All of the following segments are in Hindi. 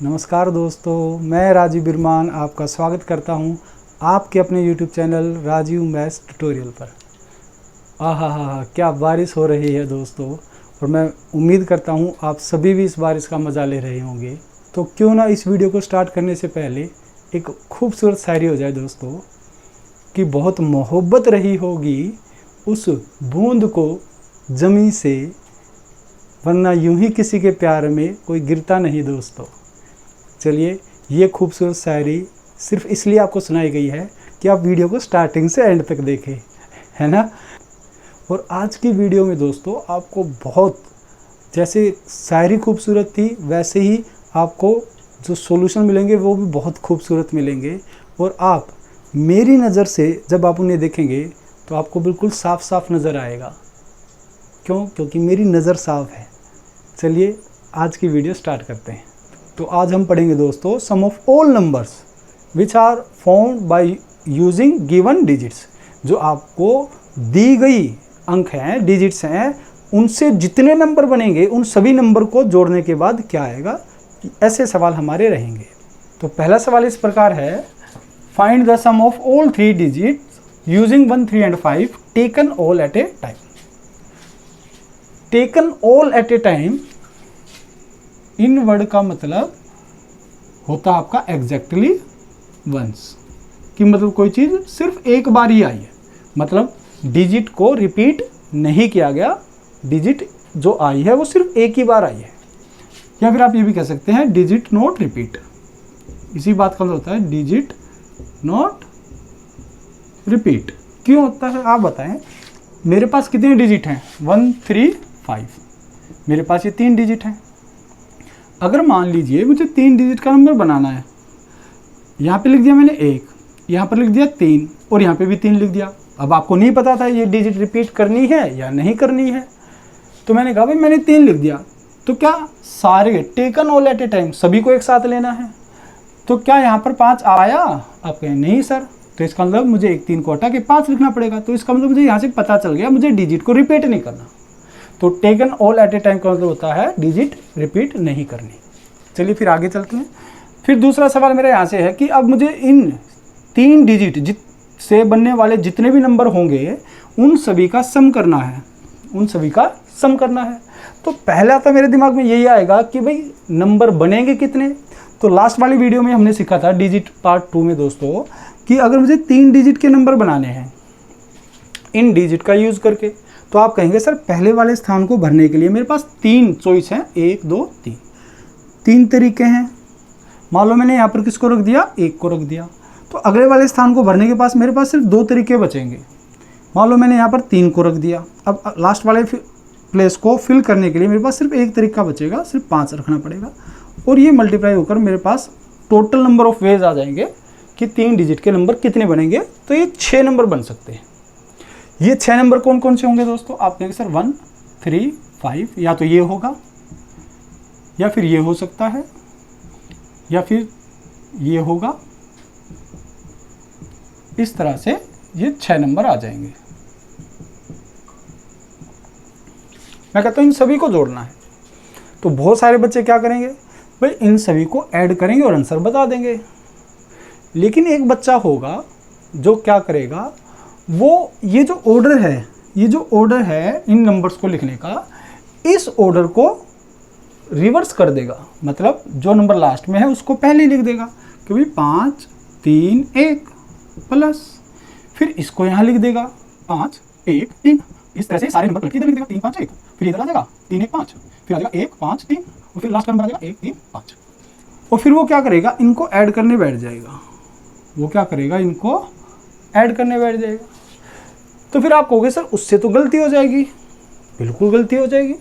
नमस्कार दोस्तों, मैं राजीव बिरमान आपका स्वागत करता हूं आपके अपने YouTube channel Rajiv maths tutorial पर। आहा क्या बारिश हो रही है दोस्तों, और मैं उम्मीद करता हूं आप सभी भी इस बारिश का मज़ा ले रहे होंगे। तो क्यों ना इस वीडियो को स्टार्ट करने से पहले एक खूबसूरत शायरी हो जाए दोस्तों कि बहुत मोहब्बत रही होगी उस बूंद को ज़मीं से, वरना यूं ही किसी के प्यार में कोई गिरता नहीं दोस्तों। चलिए, ये खूबसूरत शायरी सिर्फ इसलिए आपको सुनाई गई है कि आप वीडियो को स्टार्टिंग से एंड तक देखें, है ना। और आज की वीडियो में दोस्तों आपको बहुत, जैसे शायरी खूबसूरत थी वैसे ही आपको जो सॉल्यूशन मिलेंगे वो भी बहुत खूबसूरत मिलेंगे। और आप मेरी नज़र से जब आप उन्हें देखेंगे तो आपको बिल्कुल साफ साफ नज़र आएगा। क्यों? क्योंकि मेरी नज़र साफ है। चलिए आज की वीडियो स्टार्ट करते हैं। तो आज हम पढ़ेंगे दोस्तों sum of all numbers which are found by using given digits. जो आपको दी गई अंक हैं, डिजिट्स हैं, उनसे जितने नंबर बनेंगे उन सभी नंबर को जोड़ने के बाद क्या आएगा, ऐसे सवाल हमारे रहेंगे। तो पहला सवाल इस प्रकार है, find the sum of all 3 digits using 1, 3 and 5 taken all at a time. Taken all at a time in word का मतलब होता है आपका एग्जैक्टली वंस, कि मतलब कोई चीज़ सिर्फ एक बार ही आई है, मतलब डिजिट को रिपीट नहीं किया गया, डिजिट जो आई है वो सिर्फ एक ही बार आई है। या फिर आप ये भी कह सकते हैं डिजिट नॉट रिपीट। इसी बात का मतलब होता है डिजिट नॉट रिपीट। क्यों होता है आप बताएं। मेरे पास कितने डिजिट हैं? 1, 3, 5। मेरे पास ये 3 डिजिट हैं। अगर मान लीजिए मुझे 3 डिजिट का नंबर बनाना है, यहाँ पे लिख दिया मैंने 1, यहाँ पर लिख दिया 3 और यहाँ पे भी 3 लिख दिया। अब आपको नहीं पता था ये डिजिट रिपीट करनी है या नहीं करनी है, तो मैंने कहा भाई मैंने 3 लिख दिया, तो क्या सारे taken all at a time सभी को एक साथ लेना है? तो क्या यहाँ पर 5 आया? आप कहें नहीं सर, तो इसका मतलब मुझे 1 3 को हटा के 5 लिखना पड़ेगा। तो इसका मतलब मुझे यहाँ से पता चल गया मुझे डिजिट को रिपीट नहीं करना। तो taken all at a time का मतलब होता है डिजिट रिपीट नहीं करनी। चलिए फिर आगे चलते हैं। फिर दूसरा सवाल मेरा यहाँ से है कि अब मुझे इन 3 डिजिट से बनने वाले जितने भी नंबर होंगे उन सभी का सम करना है, उन सभी का सम करना है। तो पहला तो मेरे दिमाग में यही आएगा कि भाई नंबर बनेंगे कितने। तो लास्ट वाली वीडियो में हमने सीखा था डिजिट पार्ट 2 में दोस्तों कि अगर मुझे 3 डिजिट के नंबर बनाने हैं इन डिजिट का यूज़ करके, तो आप कहेंगे सर पहले वाले स्थान को भरने के लिए मेरे पास 3 चॉइस हैं, 1 2 3, 3 तरीके हैं। मान लो मैंने यहाँ पर किसको रख दिया? 1 को रख दिया। तो अगले वाले स्थान को भरने के पास मेरे पास सिर्फ 2 तरीके बचेंगे। मान लो मैंने यहाँ पर 3 को रख दिया। अब लास्ट वाले प्लेस को फिल करने के लिए मेरे पास सिर्फ एक तरीका बचेगा, सिर्फ 5 रखना पड़ेगा। और ये मल्टीप्लाई होकर मेरे पास टोटल नंबर ऑफ वेज आ जाएंगे कि 3 डिजिट के नंबर कितने बनेंगे। तो ये 6 नंबर बन सकते हैं। ये 6 नंबर कौन कौन से होंगे दोस्तों? आप कहेंगे सर 1, 3, 5, या तो ये होगा, या फिर ये हो सकता है, या फिर ये होगा। इस तरह से ये 6 नंबर आ जाएंगे। मैं कहता हूँ इन सभी को जोड़ना है। तो बहुत सारे बच्चे क्या करेंगे भाई, इन सभी को ऐड करेंगे और आंसर बता देंगे। लेकिन एक बच्चा होगा जो क्या करेगा, वो ये जो ऑर्डर है इन नंबर्स को लिखने का, इस ऑर्डर को रिवर्स कर देगा। मतलब जो नंबर लास्ट में है उसको पहले लिख देगा कि भाई 5 3 1 प्लस, फिर इसको यहाँ लिख देगा 5 1 3। इस तरह से सारे नंबर इधर लिख देगा 3 5 1, फिर इधर आ जाएगा 3 1 5, फिर आ जाएगा 1 5 3, और फिर लास्ट का नंबर आ जाएगा 1 3 5। और फिर वो क्या करेगा, इनको ऐड करने बैठ जाएगा। वो क्या करेगा, इनको ऐड करने बैठ जाएगा। तो फिर आप कहोगे सर उससे तो गलती हो जाएगी। बिल्कुल गलती हो जाएगी।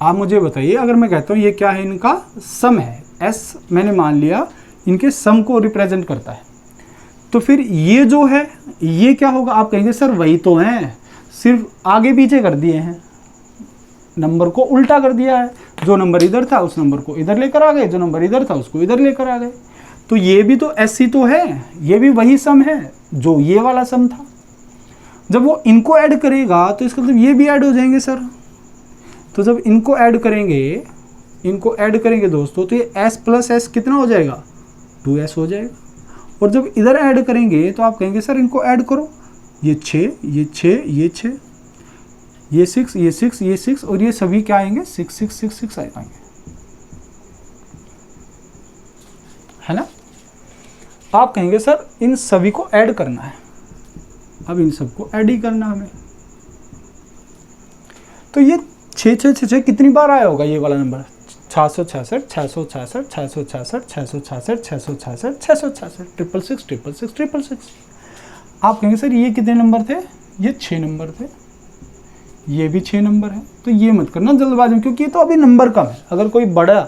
आप मुझे बताइए, अगर मैं कहता हूँ ये क्या है, इनका सम है, एस मैंने मान लिया इनके सम को रिप्रेजेंट करता है, तो फिर ये जो है ये क्या होगा? आप कहेंगे सर वही तो हैं, सिर्फ आगे पीछे कर दिए हैं, नंबर को उल्टा कर दिया है। जो नंबर इधर था उस नंबर को इधर लेकर आ गए, जो नंबर इधर था उसको इधर लेकर आ गए। तो ये भी तो एस ही तो है, ये भी वही सम है जो ये वाला सम था। जब वो इनको ऐड करेगा तो इसका मतलब ये भी ऐड हो जाएंगे सर। तो जब इनको ऐड करेंगे इनको ऐड करेंगे दोस्तों तो ये s प्लस एस कितना हो जाएगा, 2s हो जाएगा। और जब इधर ऐड करेंगे तो आप कहेंगे सर इनको ऐड करो, ये 6, ये 6, ये 6, ये 6, ये 6, ये 6, और ये सभी क्या आएंगे, 6 6 6 6 आएंगे, है ना। आप कहेंगे सर इन सभी को ऐड करना है, अब इन सबको ऐड ही करना हमें। तो ये 6 6 6 6 कितनी बार आया होगा ये वाला नंबर, 666 666 666 666 666 666 666 666 666। आप कहेंगे सर ये कितने नंबर थे, ये 6 नंबर थे, ये भी 6 नंबर है। तो ये मत करना जल्दबाजी में, क्योंकि ये तो अभी नंबर कम है। अगर कोई बड़ा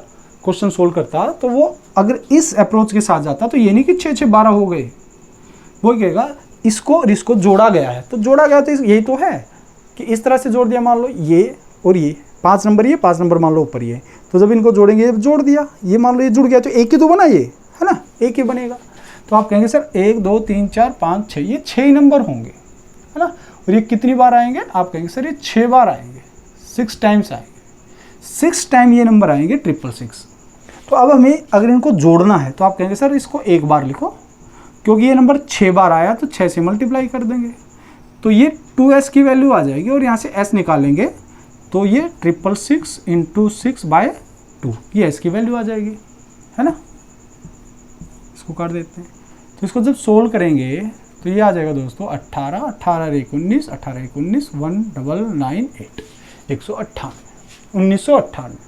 क्वेश्चन सोल्व करता तो वो अगर इस अप्रोच के साथ जाता तो ये नहीं कि 6 6 12 हो गए, वो कहेगा इसको और इसको जोड़ा गया है, तो जोड़ा गया तो यही तो है कि इस तरह से जोड़ दिया, मान लो ये और ये 5 नंबर, ये 5 नंबर मान लो ऊपर ये, तो जब इनको जोड़ेंगे जोड़ दिया, ये मान लो ये जुड़ गया तो एक ही तो बना ये, है ना, एक ही बनेगा। तो आप कहेंगे सर 1 2 3 4 5 6, ये 6 ही नंबर होंगे, है ना। और ये कितनी बार आएंगे, आप कहेंगे सर ये 6 बार आएंगे, 6 टाइम्स आएंगे, 6 टाइम ये नंबर आएंगे 666। तो अब हमें अगर इनको जोड़ना है तो आप कहेंगे सर इसको एक बार लिखो, क्योंकि ये नंबर 6 बार आया तो 6 से मल्टीप्लाई कर देंगे, तो ये 2s की वैल्यू आ जाएगी, और यहाँ से s निकालेंगे तो ये 666 इंटू 6/2, ये s की वैल्यू आ जाएगी, है ना। इसको कर देते हैं, तो इसको जब सोल्व करेंगे तो ये आ जाएगा दोस्तों 18 18 19 18 19 1998 198 1998।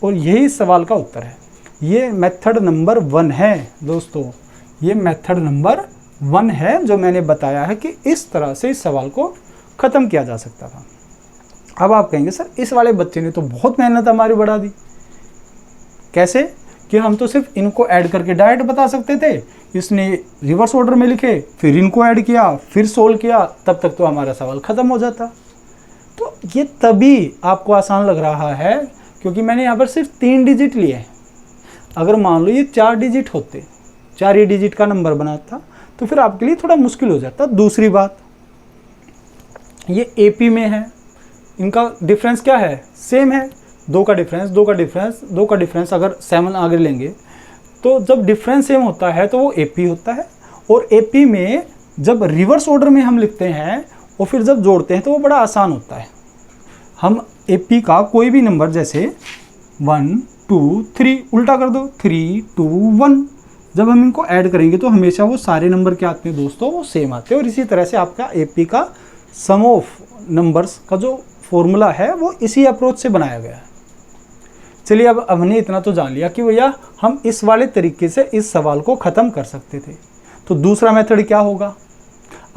और यही सवाल का उत्तर है। ये मेथड नंबर 1 है दोस्तों, ये मेथड नंबर 1 है जो मैंने बताया है कि इस तरह से इस सवाल को ख़त्म किया जा सकता था। अब आप कहेंगे सर इस वाले बच्चे ने तो बहुत मेहनत हमारी बढ़ा दी, कैसे कि हम तो सिर्फ इनको ऐड करके डायरेक्ट बता सकते थे, इसने रिवर्स ऑर्डर में लिखे, फिर इनको ऐड किया, फिर सोल्व किया, तब तक तो हमारा सवाल ख़त्म हो जाता। तो ये तभी आपको आसान लग रहा है क्योंकि मैंने यहाँ पर सिर्फ 3 डिजिट लिए हैं। अगर मान लो ये 4 डिजिट होते, 4 ही डिजिट का नंबर बनाता तो फिर आपके लिए थोड़ा मुश्किल हो जाता। दूसरी बात, ये AP में है, इनका डिफरेंस क्या है, सेम है, 2 का डिफरेंस 2 का डिफरेंस 2 का डिफरेंस अगर 7 आगे लेंगे तो जब डिफरेंस सेम होता है तो वो AP होता है। और AP में जब रिवर्स ऑर्डर में हम लिखते हैं और फिर जब जोड़ते हैं तो वो बड़ा आसान होता है। हम AP का कोई भी नंबर जैसे 1 2 3 उल्टा कर दो, 3 2 1, जब हम इनको ऐड करेंगे तो हमेशा वो सारे नंबर क्या आते हैं दोस्तों, वो सेम आते हैं। और इसी तरह से आपका AP का सम ऑफ नंबर्स का जो फॉर्मूला है वो इसी अप्रोच से बनाया गया है। चलिए अब हमने इतना तो जान लिया कि भैया हम इस वाले तरीके से इस सवाल को ख़त्म कर सकते थे। तो दूसरा मेथड क्या होगा,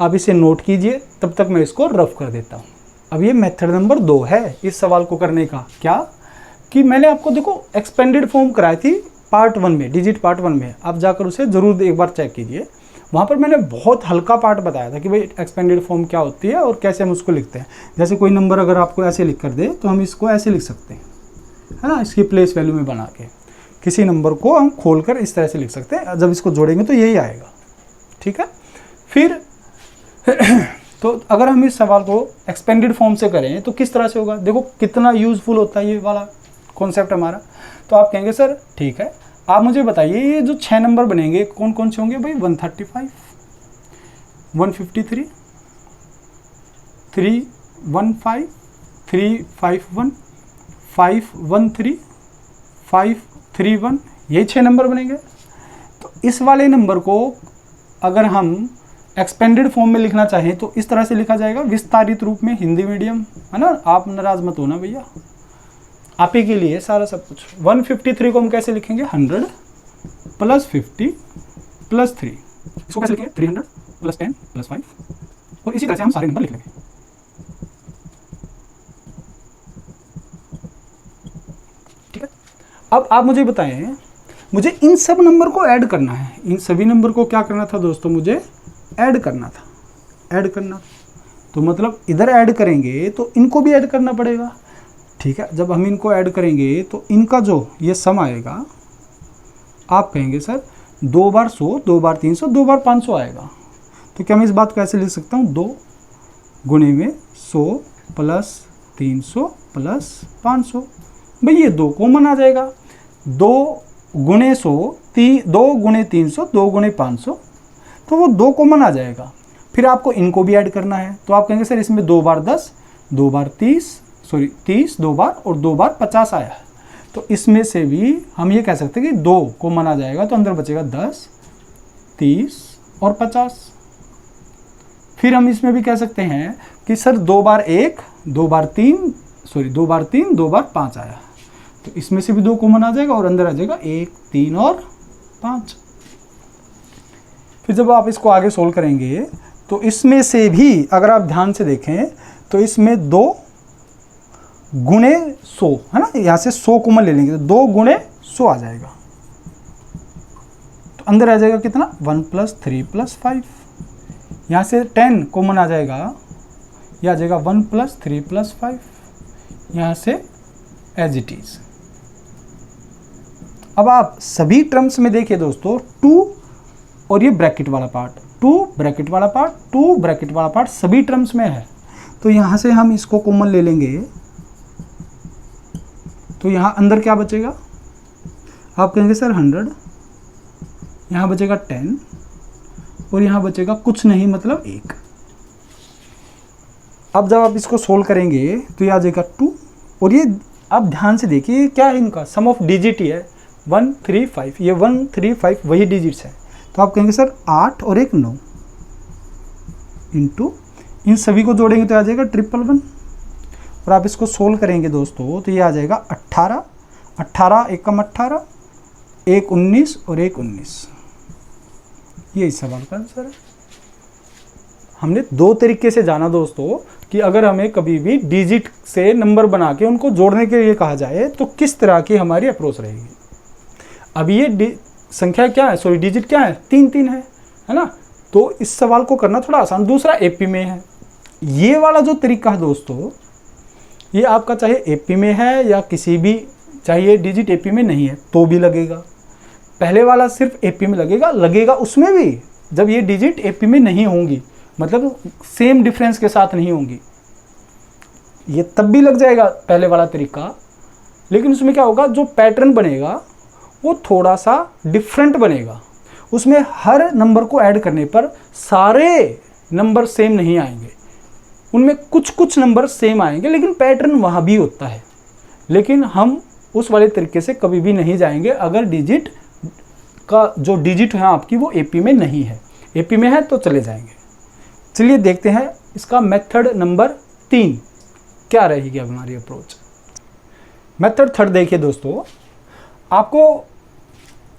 आप इसे नोट कीजिए, तब तक मैं इसको रफ कर देता हूँ। अब ये मेथड नंबर 2 है इस सवाल को करने का, क्या कि मैंने आपको देखो एक्सपेंडेड फॉर्म कराई थी पार्ट 1 में, डिजिट पार्ट 1 में, आप जाकर उसे ज़रूर एक बार चेक कीजिए। वहाँ पर मैंने बहुत हल्का पार्ट बताया था कि भाई एक्सपेंडेड फॉर्म क्या होती है और कैसे हम उसको लिखते हैं। जैसे कोई नंबर अगर आपको ऐसे लिख कर दे तो हम इसको ऐसे लिख सकते हैं, है ना, इसकी प्लेस वैल्यू में बना के किसी नंबर को हम खोलकर इस तरह से लिख सकते हैं। जब इसको जोड़ेंगे तो यही आएगा, ठीक है। फिर तो अगर हम इस सवाल को एक्सपेंडेड फॉर्म से करें तो किस तरह से होगा, देखो कितना यूज़फुल होता है ये वाला कॉन्सेप्ट हमारा। तो आप कहेंगे सर ठीक है, आप मुझे बताइए ये जो 6 नंबर बनेंगे कौन कौन से होंगे भाई, 135 153 315 351 513 531, ये 6 नंबर बनेंगे। तो इस वाले नंबर को अगर हम एक्सपेंडेड फॉर्म में लिखना चाहें तो इस तरह से लिखा जाएगा, विस्तारित रूप में, हिंदी मीडियम, है ना, आप नाराज मत होना भैया, आप ही के लिए सारा सब कुछ। 153 को हम कैसे लिखेंगे, 100 + 50 + 3, इसको कैसे लिखेंगे, 300 + 10 + 5, और इसी तरह से हम सारे नंबर लिख लेंगे। ठीक है, अब आप मुझे बताएं, मुझे इन सब नंबर को ऐड करना है, इन सभी नंबर को क्या करना था दोस्तों, मुझे ऐड करना था, ऐड करना। तो मतलब इधर ऐड करेंगे तो इनको भी ऐड करना पड़ेगा, ठीक है। जब हम इनको ऐड करेंगे तो इनका जो ये सम आएगा, आप कहेंगे सर 2 बार 100 2 बार 300 2 बार 500 आएगा। तो क्या मैं इस बात को ऐसे लिख सकता हूँ, 2 गुणे में 100 + 300 + 500, भाई ये 2 कॉमन आ जाएगा, 2 गुणे 100, 2 गुणे 300, 2 गुणे 500, तो वो 2 कॉमन आ जाएगा। फिर आपको इनको भी ऐड करना है, तो आप कहेंगे सर इसमें 2 बार 10, 2 बार 30 2 बार और 2 बार 50 आया है, तो इसमें से भी हम ये कह सकते हैं कि 2 कॉमन आ जाएगा, तो अंदर बचेगा 10, 30 और 50। फिर हम इसमें भी कह सकते हैं कि सर 2 बार 1, 2 बार 3, 2 बार 5 आया, तो इसमें से भी 2 कॉमन आ जाएगा और अंदर आ जाएगा 1, 3 और 5। फिर जब आप इसको आगे सोल्व करेंगे तो इसमें से भी अगर आप ध्यान से देखें तो इसमें 2 गुणे 100 है ना, यहाँ से 100 कॉमन ले लेंगे तो 2 गुणे 100 आ जाएगा, तो अंदर आ जाएगा कितना 1 + 3 + 5। यहाँ से 10 कॉमन आ जाएगा, यह आ जाएगा 1 + 3 + 5, यहाँ से एज इट इज। अब आप सभी टर्म्स में देखिए दोस्तों 2 और ये ब्रैकेट वाला पार्ट, 2 ब्रैकेट वाला पार्ट, 2 ब्रैकेट वाला पार्ट सभी टर्म्स में है, तो यहाँ से हम इसको कॉमन ले लेंगे, तो यहाँ अंदर क्या बचेगा, आप कहेंगे सर 100, यहाँ बचेगा 10 और यहाँ बचेगा कुछ नहीं मतलब 1। अब जब आप इसको सोल्व करेंगे तो ये आ जाएगा 2 और ये आप ध्यान से देखिए क्या है, इनका सम ऑफ डिजिट ही है 1 3 5, ये 1 3 5 वही डिजिट्स है, तो आप कहेंगे सर 8 और 1 9 इंटू इन सभी को जोड़ेंगे तो आ जाएगा 111 और आप इसको सोल्व करेंगे दोस्तों तो ये आ जाएगा 18, 18 एकम 18, 1 19 और 1 19। ये इस सवाल का आंसर है। हमने 2 तरीके से जाना दोस्तों कि अगर हमें कभी भी डिजिट से नंबर बना के उनको जोड़ने के लिए कहा जाए तो किस तरह की हमारी अप्रोच रहेगी। अब ये संख्या क्या है, सॉरी डिजिट क्या है, 3 3 है ना, तो इस सवाल को करना थोड़ा आसान। दूसरा एपी में है, ये वाला जो तरीका है दोस्तों ये आपका चाहे एपी में है या किसी भी, चाहे ये डिजिट एपी में नहीं है तो भी लगेगा। पहले वाला सिर्फ एपी में लगेगा उसमें भी जब ये डिजिट एपी में नहीं होंगी, मतलब सेम डिफरेंस के साथ नहीं होंगी, ये तब भी लग जाएगा पहले वाला तरीका, लेकिन उसमें क्या होगा, जो पैटर्न बनेगा वो थोड़ा सा डिफरेंट बनेगा। उसमें हर नंबर को ऐड करने पर सारे नंबर सेम नहीं आएंगे, उनमें कुछ कुछ नंबर सेम आएंगे, लेकिन पैटर्न वहाँ भी होता है। लेकिन हम उस वाले तरीके से कभी भी नहीं जाएंगे अगर डिजिट का जो डिजिट है आपकी वो एपी में नहीं है। एपी में है तो चले जाएंगे। चलिए देखते हैं इसका मेथड नंबर 3 क्या रहेगी हमारी अप्रोच। मेथड 3 देखिए दोस्तों, आपको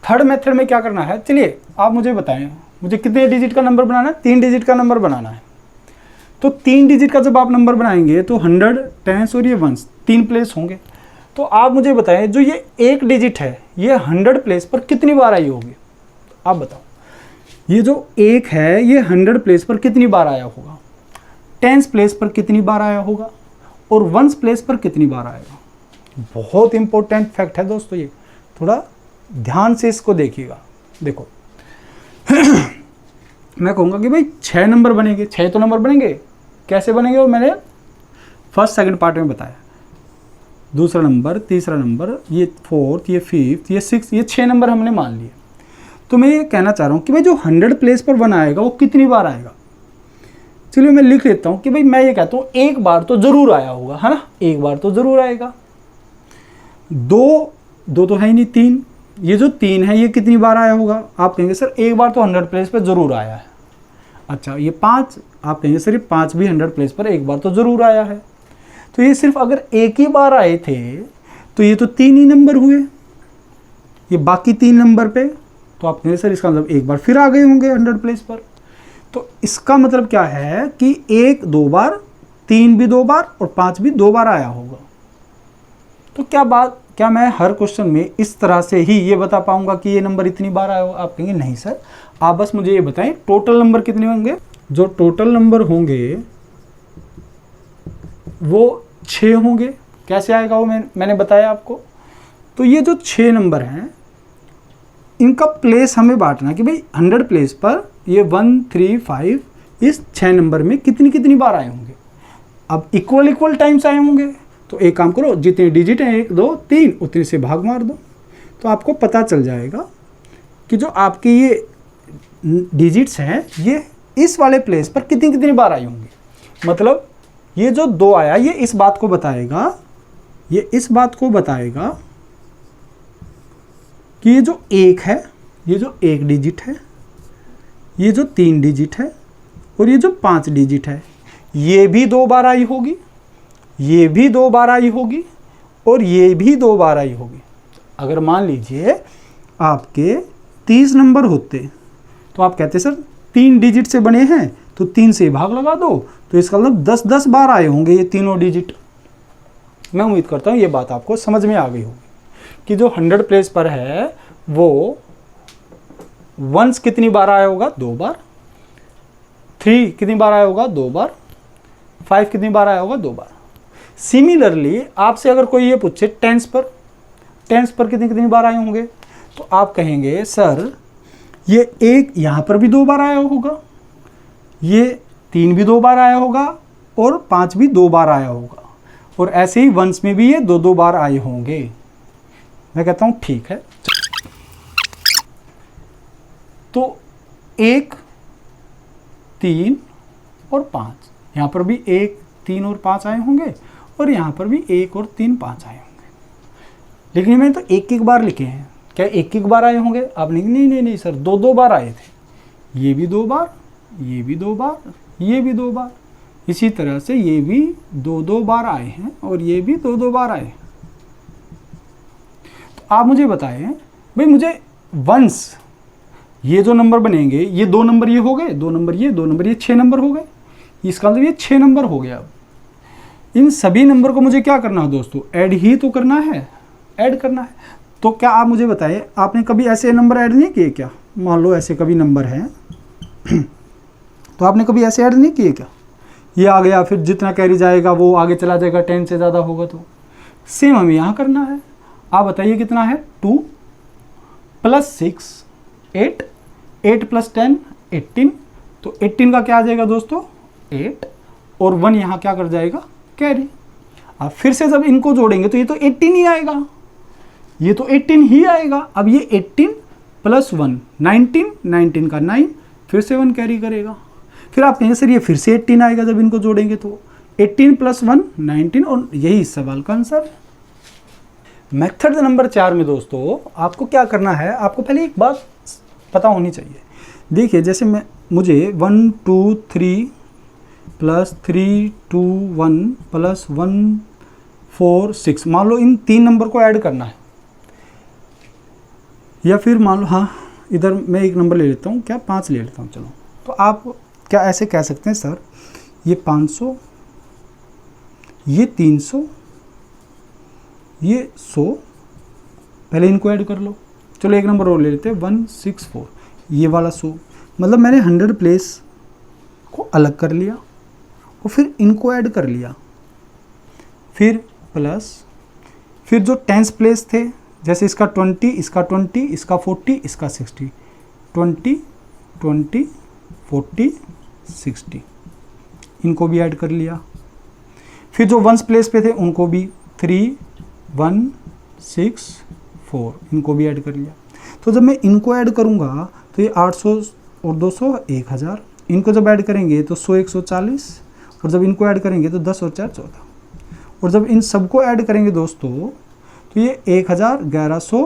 3rd मेथड में क्या करना है, चलिए आप मुझे बताएं मुझे कितने डिजिट का नंबर बनाना है, 3 डिजिट का नंबर बनाना है। तो 3 डिजिट का जब आप नंबर बनाएंगे तो 100, 10 और ये 1 3 प्लेस होंगे। तो आप मुझे बताएं जो ये 1 डिजिट है ये 100 प्लेस पर कितनी बार आई होगी, आप बताओ। ये जो 1 है ये 100 प्लेस पर कितनी बार आया होगा, 10 प्लेस पर कितनी बार आया होगा और 1 प्लेस पर कितनी बार आएगा। बहुत इंपॉर्टेंट फैक्ट है दोस्तों, ये थोड़ा ध्यान से इसको देखिएगा। देखो मैं कहूँगा कि भाई 6 नंबर बनेंगे, 6 तो नंबर बनेंगे, कैसे बनेंगे वो मैंने फर्स्ट सेकंड पार्ट में बताया। दूसरा नंबर, तीसरा नंबर, ये 4th, ये 5th, ये 6th, ये 6 नंबर हमने मान लिए। तो मैं ये कहना चाह रहा हूँ कि भाई जो 100 प्लेस पर 1 आएगा वो कितनी बार आएगा। चलिए मैं लिख लेता हूँ कि भाई मैं ये कहता हूँ 1 बार तो ज़रूर आया होगा, है ना, 1 बार तो ज़रूर आएगा। 2 तो है ही नहीं, 3, ये जो 3 है ये कितनी बार आया होगा, आप कहेंगे सर 1 बार तो 100 प्लेस पर ज़रूर आया है। अच्छा ये 5, आप कहेंगे सर ये 5 भी 100 प्लेस पर 1 बार तो ज़रूर आया है। तो ये सिर्फ अगर 1 ही बार आए थे तो ये तो 3 ही नंबर हुए, ये बाकी 3 नंबर पे, तो आप कहेंगे सर इसका मतलब 1 बार फिर आ गए होंगे 100 प्लेस पर। तो इसका मतलब क्या है कि 1 2 बार, 3 भी 2 बार और 5 भी 2 बार आया होगा। तो क्या मैं हर क्वेश्चन में इस तरह से ही ये बता पाऊंगा कि ये नंबर इतनी बार आया होगा? आप कहेंगे नहीं सर, आप बस मुझे ये बताएं टोटल नंबर कितने होंगे। जो टोटल नंबर होंगे वो 6 होंगे। कैसे आएगा वो मैंने बताया आपको। तो ये जो 6 नंबर हैं इनका प्लेस हमें बांटना कि भाई 100 प्लेस पर ये 1 3 5 इस 6 नंबर में कितनी कितनी बार आए होंगे। अब इक्वल टाइम्स आए होंगे तो एक काम करो, जितने डिजिट हैं 1 2 3 उतने से भाग मार दो, तो आपको पता चल जाएगा कि जो आपके ये डिजिट्स हैं ये इस वाले प्लेस पर कितनी कितनी बार आई होंगी। मतलब ये जो 2 आया ये इस बात को बताएगा, ये इस बात को बताएगा कि ये जो 1 है, ये जो 1 डिजिट है, ये जो 3 डिजिट है और ये जो 5 डिजिट है, ये भी 2 बार आई होगी, ये भी 2 बार आई होगी और ये भी 2 बार आई होगी। अगर मान लीजिए आपके 30 नंबर होते तो आप कहते सर 3 डिजिट से बने हैं तो 3 से भाग लगा दो, तो इसका मतलब 10-10 बार आए होंगे ये तीनों डिजिट। मैं उम्मीद करता हूँ ये बात आपको समझ में आ गई होगी कि जो 100 प्लेस पर है वो वंस कितनी बार आया होगा, 2 बार, 3 कितनी बार आया होगा, 2 बार, 5 कितनी बार आया होगा, 2 बार। सिमिलरली आपसे अगर कोई ये पूछे टेंस पर कितनी कितनी बार आए होंगे, तो आप कहेंगे सर ये 1 यहाँ पर भी 2 बार आया होगा, ये 3 भी 2 बार आया होगा और 5 भी 2 बार आया होगा, और ऐसे ही वंस में भी ये 2-2 बार आए होंगे। मैं कहता हूँ ठीक है। तो 1 3 और 5, यहाँ पर भी 1 3 और 5 आए होंगे और यहाँ पर भी 1 और 3 5 आए होंगे। लेकिन मैंने तो एक बार लिखे हैं, क्या एक बार आए होंगे? आपने नहीं सर 2-2 बार आए थे, ये भी 2 बार, ये भी 2 बार, ये भी 2 बार, इसी तरह से ये भी 2-2 बार आए हैं और ये भी 2-2 बार आए। तो आप मुझे बताएं भाई, मुझे वंस ये जो नंबर बनेंगे, ये 2 नंबर ये हो गए, 2 नंबर ये, 2 नंबर ये, 6 नंबर हो गए। इसका मतलब ये 6 नंबर हो गया। अब इन सभी नंबर को मुझे क्या करना है दोस्तों, ऐड ही तो करना है, ऐड करना है। तो क्या आप मुझे बताइए, आपने कभी ऐसे नंबर ऐड नहीं किए क्या? मान लो ऐसे कभी नंबर हैं तो आपने कभी ऐसे ऐड नहीं किए क्या? ये आ गया, फिर जितना कैरी जाएगा वो आगे चला जाएगा, 10 से ज़्यादा होगा तो सेम हमें यहाँ करना है। आप बताइए कितना है, 2 + 6 8, 8 + 10 18, तो 18 का क्या आ जाएगा दोस्तों, 8, और 1 यहाँ क्या कर जाएगा, कैरी। अब फिर से जब इनको जोड़ेंगे तो ये तो 18 ही आएगा, ये तो 18 ही आएगा। अब ये 18 + 1 19, 19 का 9, फिर से 1 कैरी करेगा। फिर आप कहेंगे सर ये फिर से 18 आएगा जब इनको जोड़ेंगे, तो 18 + 1 19, और यही इस सवाल का आंसर। मेथड नंबर 4 में दोस्तों आपको क्या करना है, आपको पहले एक बात पता होनी चाहिए। देखिए जैसे मुझे 1 2 3 + 3 2 1 + 1 4 6, मान लो इन 3 नंबर को ऐड करना है, या फिर मान लो, हाँ इधर मैं एक नंबर ले लेता हूँ, क्या 5 ले लेता हूँ, चलो। तो आप क्या ऐसे कह सकते हैं सर ये 500, ये 300, ये 100, पहले इनको ऐड कर लो। चलो एक नंबर और ले लेते हैं 164, ये वाला 100, मतलब मैंने 100 प्लेस को अलग कर लिया और फिर इनको ऐड कर लिया, फिर प्लस, फिर जो 10 प्लेस थे, जैसे इसका 20, इसका 20, इसका 40, इसका 60, 20 20 40 60, इनको भी ऐड कर लिया। फिर जो 1 प्लेस पे थे उनको भी 3 1 6 4, इनको भी ऐड कर लिया। तो जब मैं इनको ऐड करूँगा तो ये 800 और 200 1000, इनको जब ऐड करेंगे तो 100 140, और जब इनको ऐड करेंगे तो 10 और 4 14, और जब इन सबको ऐड करेंगे दोस्तों तो ये 1000 1100,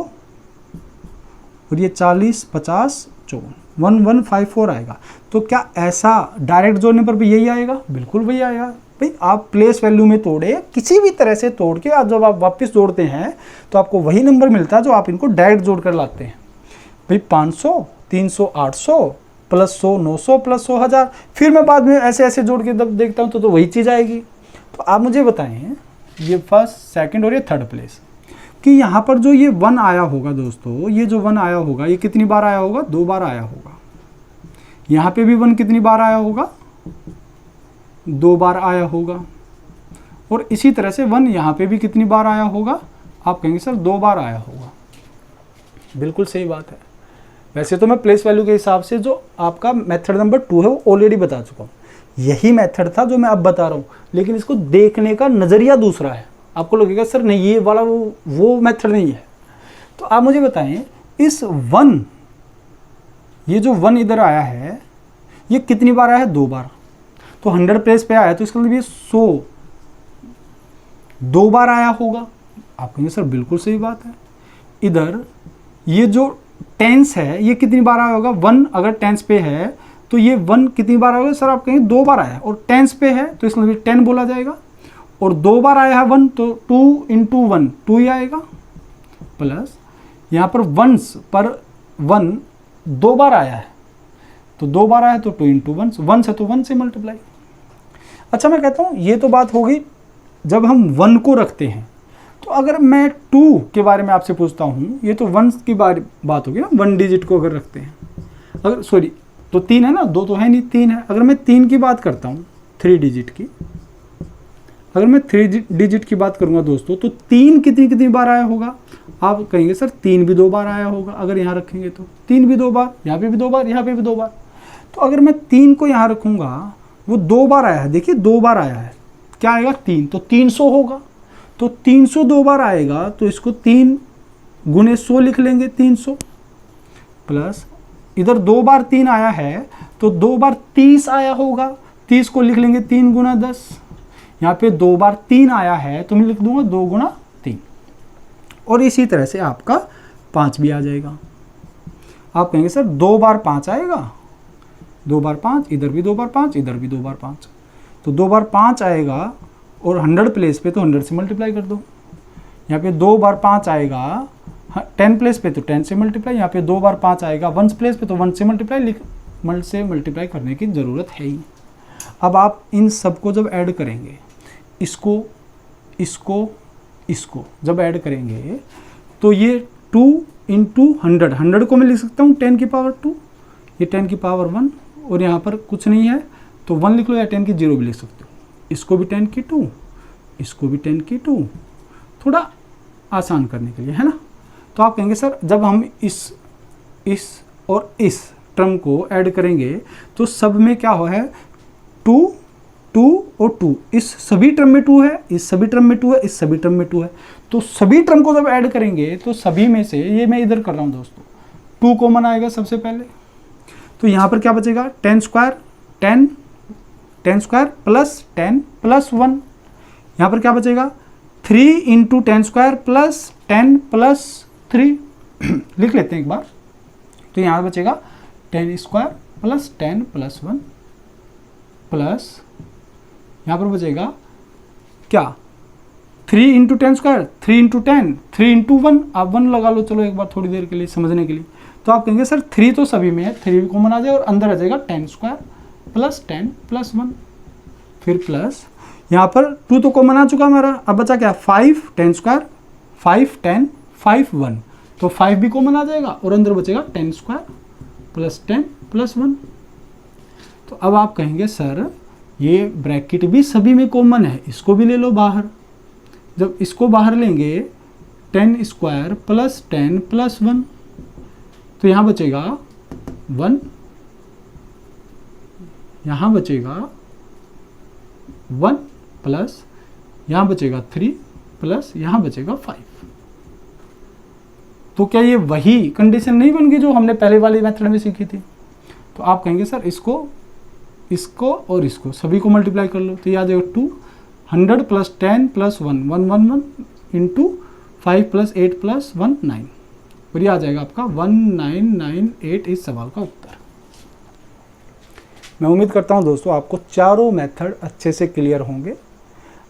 और ये 40 50 54 1154 आएगा। तो क्या ऐसा डायरेक्ट जोड़ने पर भी यही आएगा? बिल्कुल वही आएगा। भाई आप प्लेस वैल्यू में तोड़े, किसी भी तरह से तोड़ के आप जब आप वापस जोड़ते हैं तो आपको वही नंबर मिलता है जो आप इनको डायरेक्ट जोड़ कर लाते हैं। भाई 500 300 800 + 100 900 + 100 1000, फिर मैं बाद में ऐसे ऐसे जोड़ के जब देखता हूँ तो वही चीज़ आएगी। तो आप मुझे बताएं, ये फर्स्ट सेकंड और ये थर्ड प्लेस, कि यहाँ पर जो ये 1 आया होगा दोस्तों, ये जो 1 आया होगा ये कितनी बार आया होगा? 2 बार आया होगा। यहाँ पे भी 1 कितनी बार आया होगा? 2 बार आया होगा। और इसी तरह से 1 यहाँ पे भी कितनी बार आया होगा? आप कहेंगे सर 2 बार आया होगा। बिल्कुल सही बात है। वैसे तो मैं प्लेस वैल्यू के हिसाब से जो आपका मेथड नंबर 2 है वो ऑलरेडी बता चुका हूँ, यही मेथड था जो मैं अब बता रहा हूँ, लेकिन इसको देखने का नज़रिया दूसरा है। आपको लगेगा सर नहीं ये वाला वो मेथड नहीं है। तो आप मुझे बताएं इस 1, ये जो 1 इधर आया है ये कितनी बार आया है? 2 बार। तो 100 प्लेस पे आया है तो इसका मतलब ये 100 2 बार आया होगा। आप कहेंगे सर बिल्कुल सही बात है। इधर ये जो टेंस है ये कितनी बार आया होगा? 1 अगर टेंस पे है तो ये 1 कितनी बार आया होगा? सर आप कहेंगे 2 बार आया और टेंस पे है तो इसका मतलब 10 बोला जाएगा। और 2 बार आया है 1 तो 2 × 1 2 ही आएगा, प्लस यहाँ पर वंस पर 1 2 बार आया है तो 2 बार आया तो 2 × 1 1 है तो 1 से मल्टीप्लाई। अच्छा मैं कहता हूँ ये तो बात हो गई जब हम 1 को रखते हैं। तो अगर मैं 2 के बारे में आपसे पूछता हूँ, ये तो 1 की बात होगी ना, 1 डिजिट को अगर रखते हैं, अगर सॉरी तो 3 है ना, 2 तो है नहीं 3 है। अगर मैं 3 की बात करता हूँ 3 डिजिट की, अगर मैं 3 डिजिट की बात करूँगा दोस्तों तो 3 कितनी बार आया होगा? आप कहेंगे सर 3 भी 2 बार आया होगा। अगर यहाँ रखेंगे तो 3 भी 2 बार, यहाँ पे भी 2 बार, यहाँ पे भी 2 बार। तो अगर मैं 3 को यहाँ रखूँगा वो 2 बार आया है, देखिए 2 बार आया है, क्या आएगा? 3, तो 300 होगा। तो 300 2 बार आएगा तो इसको 3 × 100 लिख लेंगे 300, प्लस इधर 2 बार 3 आया है तो 2 बार 30 आया होगा, 30 को लिख लेंगे 3 × 10। यहाँ पे 2 बार 3 आया है तो मैं लिख दूंगा 2 × 3। और इसी तरह से आपका 5 भी आ जाएगा। आप कहेंगे सर 2 बार 5 आएगा, 2 बार 5, इधर भी 2 बार 5, इधर भी 2 बार 5, तो 2 बार 5 आएगा और 100 प्लेस पे तो 100 से मल्टीप्लाई कर दो। यहाँ पे 2 बार 5 आएगा 10 प्लेस पे तो 10 से मल्टीप्लाई, यहाँ पे 2 बार 5 आएगा 1 प्लेस पे तो 1 से मल्टीप्लाई, मल्टीप्लाई करने की ज़रूरत है ही। अब आप इन सबको जब ऐड करेंगे, इसको जब ऐड करेंगे तो ये 2 × 100 को मैं लिख सकता हूँ 10 की पावर 2, ये 10 की पावर 1, और यहाँ पर कुछ नहीं है तो 1 लिख लो या 10 की 0 भी लिख सकते हो। इसको भी 10 की 2, इसको भी 10 की 2, थोड़ा आसान करने के लिए, है ना। तो आप कहेंगे सर जब हम इस और इस टर्म को ऐड करेंगे तो सब में क्या हो है? 2 2 और 2, इस सभी टर्म में 2 है, इस सभी टर्म में 2 है, इस सभी टर्म में 2 है। तो सभी टर्म को जब ऐड करेंगे तो सभी में से, ये मैं इधर कर रहा हूँ दोस्तों, 2 कॉमन आएगा सबसे पहले। तो यहाँ पर क्या बचेगा? 10 स्क्वायर 10 स्क्वायर प्लस 10 प्लस 1। यहाँ पर क्या बचेगा? 3 × 10 स्क्वायर प्लस 10 प्लस 3 लिख लेते हैं एक बार। तो यहाँ बचेगा 10 स्क्वायर प्लस 10 प्लस 1 प्लस यहाँ पर बचेगा क्या? 3 × 10 स्क्वायर, 3 × 10, 3 × 1। आप 1 लगा लो चलो एक बार थोड़ी देर के लिए समझने के लिए। तो आप कहेंगे सर 3 तो सभी में है, 3 भी कॉमन आ जाए और अंदर आ जाएगा 10 स्क्वायर प्लस 10 प्लस 1, फिर प्लस यहाँ पर 2 तो कॉमन आ चुका हमारा। अब बचा क्या? 5 10 स्क्वायर 5 10 5 1, तो 5 भी कॉमन आ जाएगा और अंदर बचेगा 10 स्क्वायर प्लस 10 प्लस 1। तो अब आप कहेंगे सर ये ब्रैकेट भी सभी में कॉमन है, इसको भी ले लो बाहर। जब इसको बाहर लेंगे 10 स्क्वायर प्लस 10 प्लस 1, तो यहाँ बचेगा 1, यहाँ बचेगा 1 प्लस यहाँ बचेगा 3 प्लस यहाँ बचेगा 5। तो क्या ये वही कंडीशन नहीं बन गई जो हमने पहले वाली मेथड में सीखी थी? तो आप कहेंगे सर इसको और इसको सभी को मल्टीप्लाई कर लो, तो ये आ जाएगा 2 100 plus 10 plus 1 111 into 5 plus 8 plus 1 9, और ये आ जाएगा आपका 1998 इस सवाल का उत्तर। मैं उम्मीद करता हूं दोस्तों आपको चारों मेथड अच्छे से क्लियर होंगे।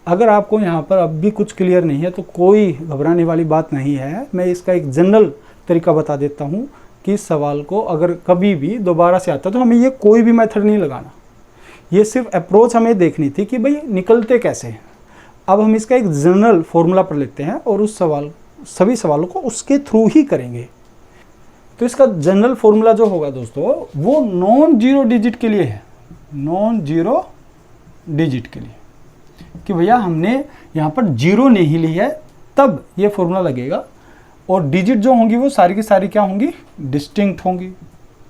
अगर आपको यहाँ पर अब भी कुछ क्लियर नहीं है तो कोई घबराने वाली बात नहीं है। मैं इसका एक जनरल तरीका बता देता हूँ कि इस सवाल को अगर कभी भी दोबारा से आता तो हमें ये कोई भी मेथड नहीं लगाना, ये सिर्फ अप्रोच हमें देखनी थी कि भाई निकलते कैसे हैं। अब हम इसका एक जनरल फॉर्मूला पढ़ लेते हैं और उस सभी सवालों को उसके थ्रू ही करेंगे। तो इसका जनरल फॉर्मूला जो होगा दोस्तों वो नॉन जीरो डिजिट के लिए है, नॉन जीरो डिजिट के लिए, कि भैया हमने यहाँ पर जीरो नहीं ली है तब ये फॉर्मूला लगेगा। और डिजिट जो होंगी वो सारी की सारी क्या होंगी? डिस्टिंक्ट होंगी।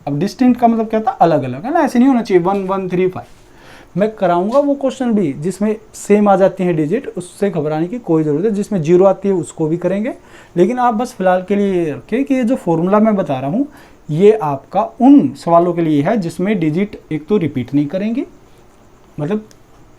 अब डिस्टिंक्ट का मतलब क्या था? अलग अलग, है ना, ऐसे नहीं होना चाहिए 1 1 3 5। मैं कराऊंगा वो क्वेश्चन भी जिसमें सेम आ जाती हैं डिजिट, उससे घबराने की कोई ज़रूरत है। जिसमें जीरो आती है उसको भी करेंगे, लेकिन आप बस फिलहाल के लिए ये रखें कि ये जो फॉर्मूला मैं बता रहा हूँ ये आपका उन सवालों के लिए है जिसमें डिजिट एक तो रिपीट नहीं करेंगी, मतलब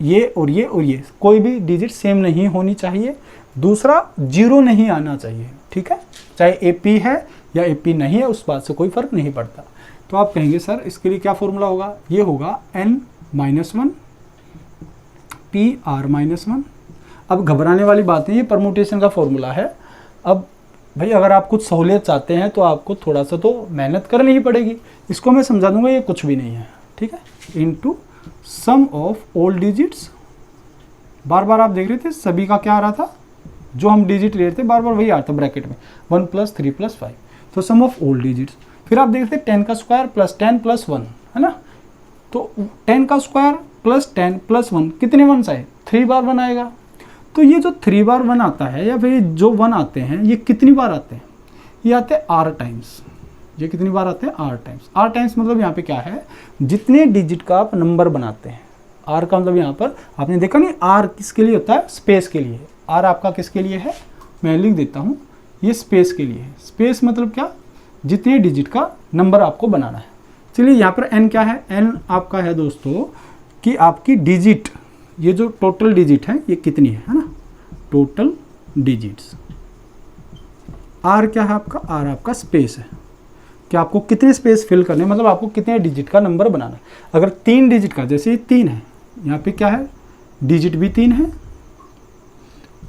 ये और ये कोई भी डिजिट सेम नहीं होनी चाहिए, दूसरा जीरो नहीं आना चाहिए, ठीक है। चाहे एपी है या एपी नहीं है उस बात से कोई फ़र्क नहीं पड़ता। तो आप कहेंगे सर इसके लिए क्या फॉर्मूला होगा, ये होगा n-1 PR-1। अब घबराने वाली बात है, ये परमुटेशन का फॉर्मूला है। अब भाई अगर आप कुछ सहूलियत चाहते हैं तो आपको थोड़ा सा तो मेहनत करनी ही पड़ेगी। इसको मैं समझा दूंगा, ये कुछ भी नहीं है, ठीक है। Into sum of all digits, बार बार आप देख रहे थे सभी का क्या आ रहा था, जो हम डिजिट ले रहे थे बार बार वही आ रहा था ब्रैकेट में 1 + 3 + 5, तो सम ऑफ ऑल डिजिट्स। फिर आप देख रहे थे 10 का स्क्वायर प्लस 10 + 1 है ना, तो 10 का स्क्वायर प्लस 10 + 1 कितने 1 आए, 3 बार 1 आएगा। तो ये जो 3 बार 1 आता है या फिर जो 1 आते हैं ये कितनी बार आते हैं, ये आते हैं r टाइम्स। ये कितनी बार आते हैं, r टाइम्स। r टाइम्स मतलब यहाँ पे क्या है, जितने डिजिट का आप नंबर बनाते हैं। r का मतलब यहाँ पर आपने देखा नहीं, r किसके लिए होता है, स्पेस के लिए। r आपका किसके लिए है, मैं लिख देता हूँ, ये स्पेस के लिए है। स्पेस मतलब क्या, जितने डिजिट का नंबर आपको बनाना है। चलिए यहाँ पर n क्या है, n आपका है दोस्तों कि आपकी डिजिट, ये जो टोटल डिजिट है ये कितनी है ना, टोटल डिजिट्स। r क्या है आपका, r आपका स्पेस है कि आपको कितने स्पेस फिल करने, मतलब आपको कितने डिजिट का नंबर बनाना है। अगर 3 डिजिट का, जैसे ये 3 है, यहाँ पे क्या है, डिजिट भी 3 है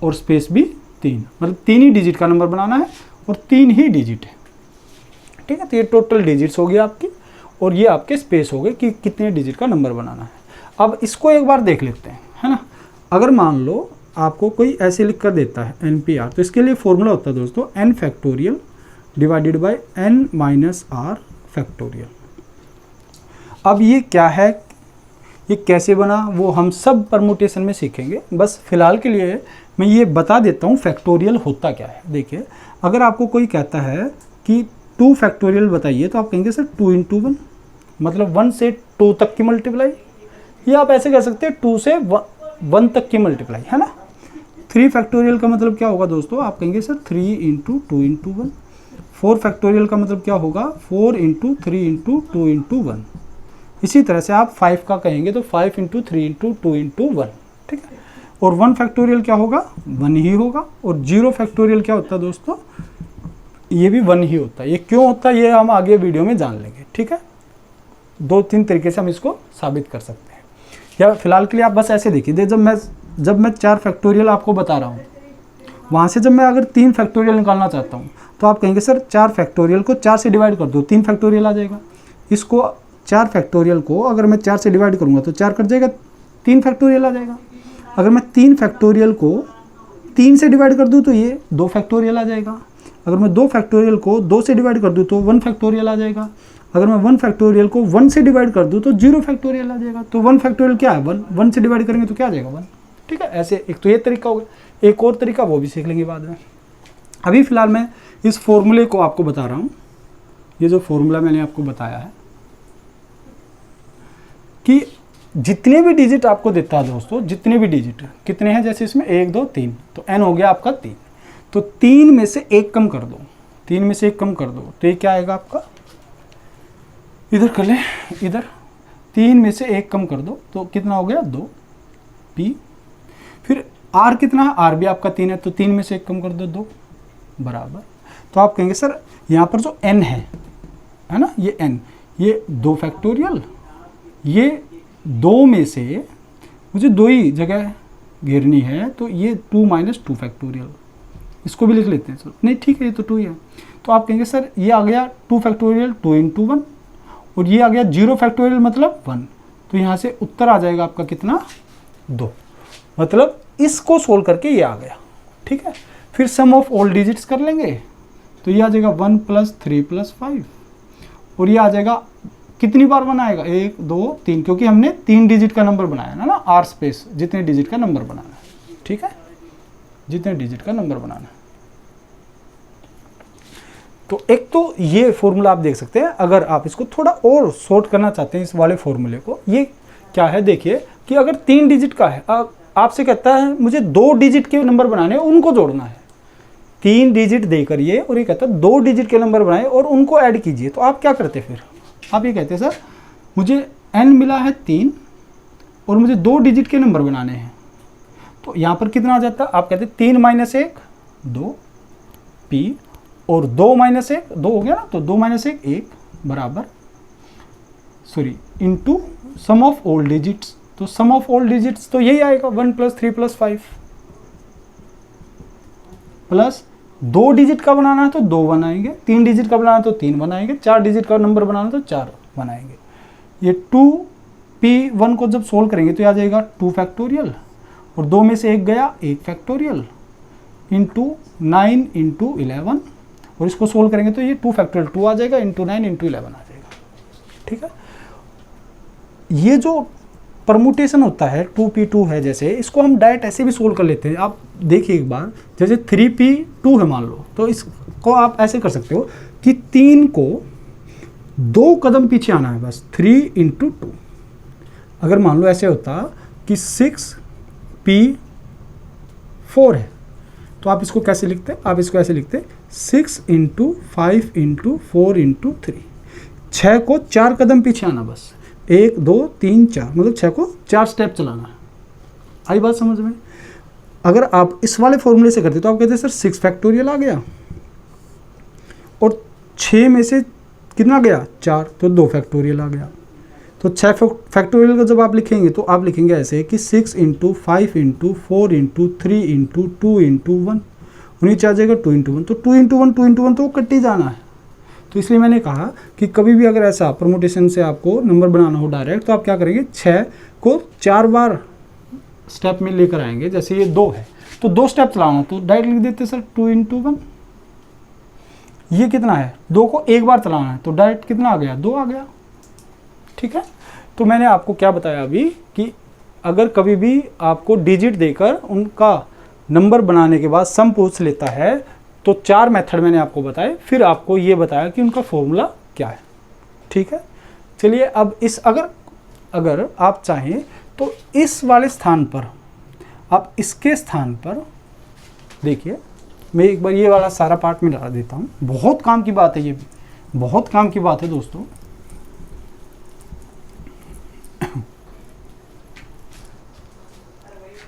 और स्पेस भी 3, मतलब 3 ही डिजिट का नंबर बनाना है और 3 ही डिजिट है, ठीक है। तो ये टोटल डिजिट्स हो गई आपकी और ये आपके स्पेस हो गए कि कितने डिजिट का नंबर बनाना है। अब इसको एक बार देख लेते हैं, है ना। अगर मान लो आपको कोई ऐसे लिख कर देता है NPR, तो इसके लिए फॉर्मूला होता है दोस्तों n factorial divided by n - r factorial. अब ये क्या है, ये कैसे बना, वो हम सब परमुटेशन में सीखेंगे। बस फिलहाल के लिए मैं ये बता देता हूँ फैक्टोरियल होता क्या है। देखिए अगर आपको कोई कहता है कि 2 फैक्टोरियल बताइए, तो आप कहेंगे सर 2 × 1, मतलब 1 से 2 तक की मल्टीप्लाई, या आप ऐसे कह सकते हैं 2 से 1 तक की मल्टीप्लाई, है ना। 3 फैक्टोरियल का मतलब क्या होगा दोस्तों, आप कहेंगे सर 3 × 2 × 1। 4 फैक्टोरियल का मतलब क्या होगा, 4 × 3 × 2 × 1। इसी तरह से आप 5 का कहेंगे तो 5 × 3 × 2 × 1, ठीक है। और 1 फैक्टोरियल क्या होगा, 1 ही होगा। और 0 फैक्टोरियल क्या होता है दोस्तों, ये भी 1 ही होता है। ये क्यों होता है ये हम आगे वीडियो में जान लेंगे, ठीक है। 2-3 तरीके से हम इसको साबित कर सकते हैं, या फिलहाल के लिए आप बस ऐसे देखिए। जब मैं 4 फैक्टोरियल आपको बता रहा हूँ, वहाँ से जब मैं अगर 3 फैक्टोरियल निकालना चाहता हूँ तो आप कहेंगे सर 4 फैक्टोरियल को 4 से डिवाइड कर दो, 3 फैक्टोरियल आ जाएगा। इसको 4 फैक्टोरियल को अगर मैं 4 से डिवाइड करूँगा तो 4 कट जाएगा, 3 फैक्टोरियल आ जाएगा। अगर मैं 3 फैक्टोरियल को 3 से डिवाइड कर दूँ तो ये 2 फैक्टोरियल आ जाएगा। अगर मैं 2 फैक्टोरियल को 2 से डिवाइड कर दूँ तो 1 फैक्टोरियल आ जाएगा। अगर मैं 1 फैक्टोरियल को 1 से डिवाइड कर दूँ तो 0 फैक्टोरियल आ जाएगा। तो 1 फैक्टोरियल क्या है, 1 से डिवाइड करेंगे तो क्या आ जाएगा, 1, ठीक है। ऐसे एक तो ये तरीका हो गया, एक और तरीका वो भी सीख लेंगे बाद में। अभी फ़िलहाल मैं इस फॉर्मूले को आपको बता रहा हूँ। ये जो फॉर्मूला मैंने आपको बताया है कि जितने भी डिजिट आपको देता है दोस्तों, जितने भी डिजिट कितने हैं, जैसे इसमें 1 2 3, तो n हो गया आपका 3। तो 3 में से 1 कम कर दो, 3 में से 1 कम कर दो तो ये क्या आएगा आपका, इधर कर ले, इधर 3 में से 1 कम कर दो तो कितना हो गया, 2 p। फिर r कितना है, r भी आपका 3 है, तो 3 में से 1 कम कर दो, 2 बराबर। तो आप कहेंगे सर यहाँ पर जो n है ना, ये n, ये 2 फैक्टोरियल, ये 2 में से मुझे 2 ही जगह घेरनी है, तो ये 2 - 2 फैक्टोरियल, इसको भी लिख लेते हैं। चलो नहीं ठीक है, ये तो 2 ही है। तो आप कहेंगे सर ये आ गया 2 फैक्टोरियल 2 × 1, और ये आ गया 0 फैक्टोरियल मतलब 1। तो यहाँ से उत्तर आ जाएगा आपका कितना, 2। मतलब इसको सोल्व करके ये आ गया, ठीक है। फिर सम ऑफ ऑल डिजिट्स कर लेंगे तो ये आ जाएगा 1 + 3 + 5, और ये आ जाएगा कितनी बार 1 आएगा, 1 2 3, क्योंकि हमने 3 डिजिट का नंबर बनाया है ना, r स्पेस जितने डिजिट का नंबर बनाना है, ठीक है, जितने डिजिट का नंबर बनाना है। तो एक तो ये फॉर्मूला आप देख सकते हैं। अगर आप इसको थोड़ा और शॉर्ट करना चाहते हैं इस वाले फॉर्मूले को, ये क्या है देखिए, कि अगर 3 डिजिट का है, आपसे कहता है मुझे 2 डिजिट के नंबर बनाने हैं, उनको जोड़ना है। 3 डिजिट देकर ये, और ये कहता है 2 डिजिट के नंबर बनाए और उनको ऐड कीजिए, तो आप क्या करते फिर? आप ये कहते सर मुझे n मिला है 3 और मुझे 2 डिजिट के नंबर बनाने हैं, तो यहाँ पर कितना आ जाता है? आप कहते 3 - 1 2 p और 2 - 1 2 हो गया ना, तो 2 - 1 1 बराबर into sum of all digits. तो सम ऑफ ऑल डिजिट्स तो यही आएगा 1 + 3 + 5 प्लस 2 डिजिट का बनाना है तो 2 बनाएंगे, 3 डिजिट का बनाना है तो 3 बनाएंगे, 4 डिजिट का नंबर बनाना है तो 4 बनाएंगे। ये 2p1 को जब सोल्व करेंगे तो आ जाएगा 2 फैक्टोरियल और 2 में से 1 गया 1 फैक्टोरियल इंटू 9 इंटू 11, और इसको सोल्व करेंगे तो ये 2 फैक्टोरियल 2 आ जाएगा इंटू 9 इंटू 11 आ जाएगा। ठीक है, ये जो परमुटेशन होता है 2p2 है, जैसे इसको हम डायरेक्ट ऐसे भी सोल्व कर लेते हैं। आप देखिए एक बार, जैसे 3p2 है मान लो, तो इसको आप ऐसे कर सकते हो कि 3 को 2 कदम पीछे आना है बस, 3 × 2। अगर मान लो ऐसे होता कि 6p4 है, तो आप इसको कैसे लिखते? आप इसको ऐसे लिखते 6 × 5 × 4 × 3। 6 को 4 कदम पीछे आना बस, 1 2 3 4, मतलब 6 को 4 स्टेप चलाना है। आई बात समझ में? अगर आप इस वाले फॉर्मूले से करते तो आप कहते सर 6 फैक्टोरियल आ गया और 6 में से कितना गया 4, तो 2 फैक्टोरियल आ गया। तो 6 फैक्टोरियल को जब आप लिखेंगे तो आप लिखेंगे ऐसे कि 6 × 5 × 4 × 3 × 2 × 1, नीचे आ जाएगा 2 × 1, तो 2 × 1 2 × 1 तो कट ही जाना है। तो इसलिए मैंने कहा कि कभी भी अगर ऐसा परमुटेशन से आपको नंबर बनाना हो डायरेक्ट, तो आप क्या करेंगे 6 को 4 बार स्टेप में लेकर आएंगे। जैसे ये 2 है तो 2 स्टेप चलाना, तो डायरेक्ट लिख देते सर 2 × 1। ये कितना है 2 को 1 बार चलाना है, तो डायरेक्ट कितना आ गया 2 आ गया। ठीक है, तो मैंने आपको क्या बताया अभी कि अगर कभी भी आपको डिजिट देकर उनका नंबर बनाने के बाद सम पूछ लेता है, तो 4 मेथड मैंने आपको बताए, फिर आपको ये बताया कि उनका फॉर्मूला क्या है। ठीक है, चलिए अब इस अगर आप चाहें तो इस वाले स्थान पर, आप इसके स्थान पर देखिए, मैं एक बार ये वाला सारा पार्ट में लगा देता हूँ। बहुत काम की बात है, ये भी बहुत काम की बात है दोस्तों।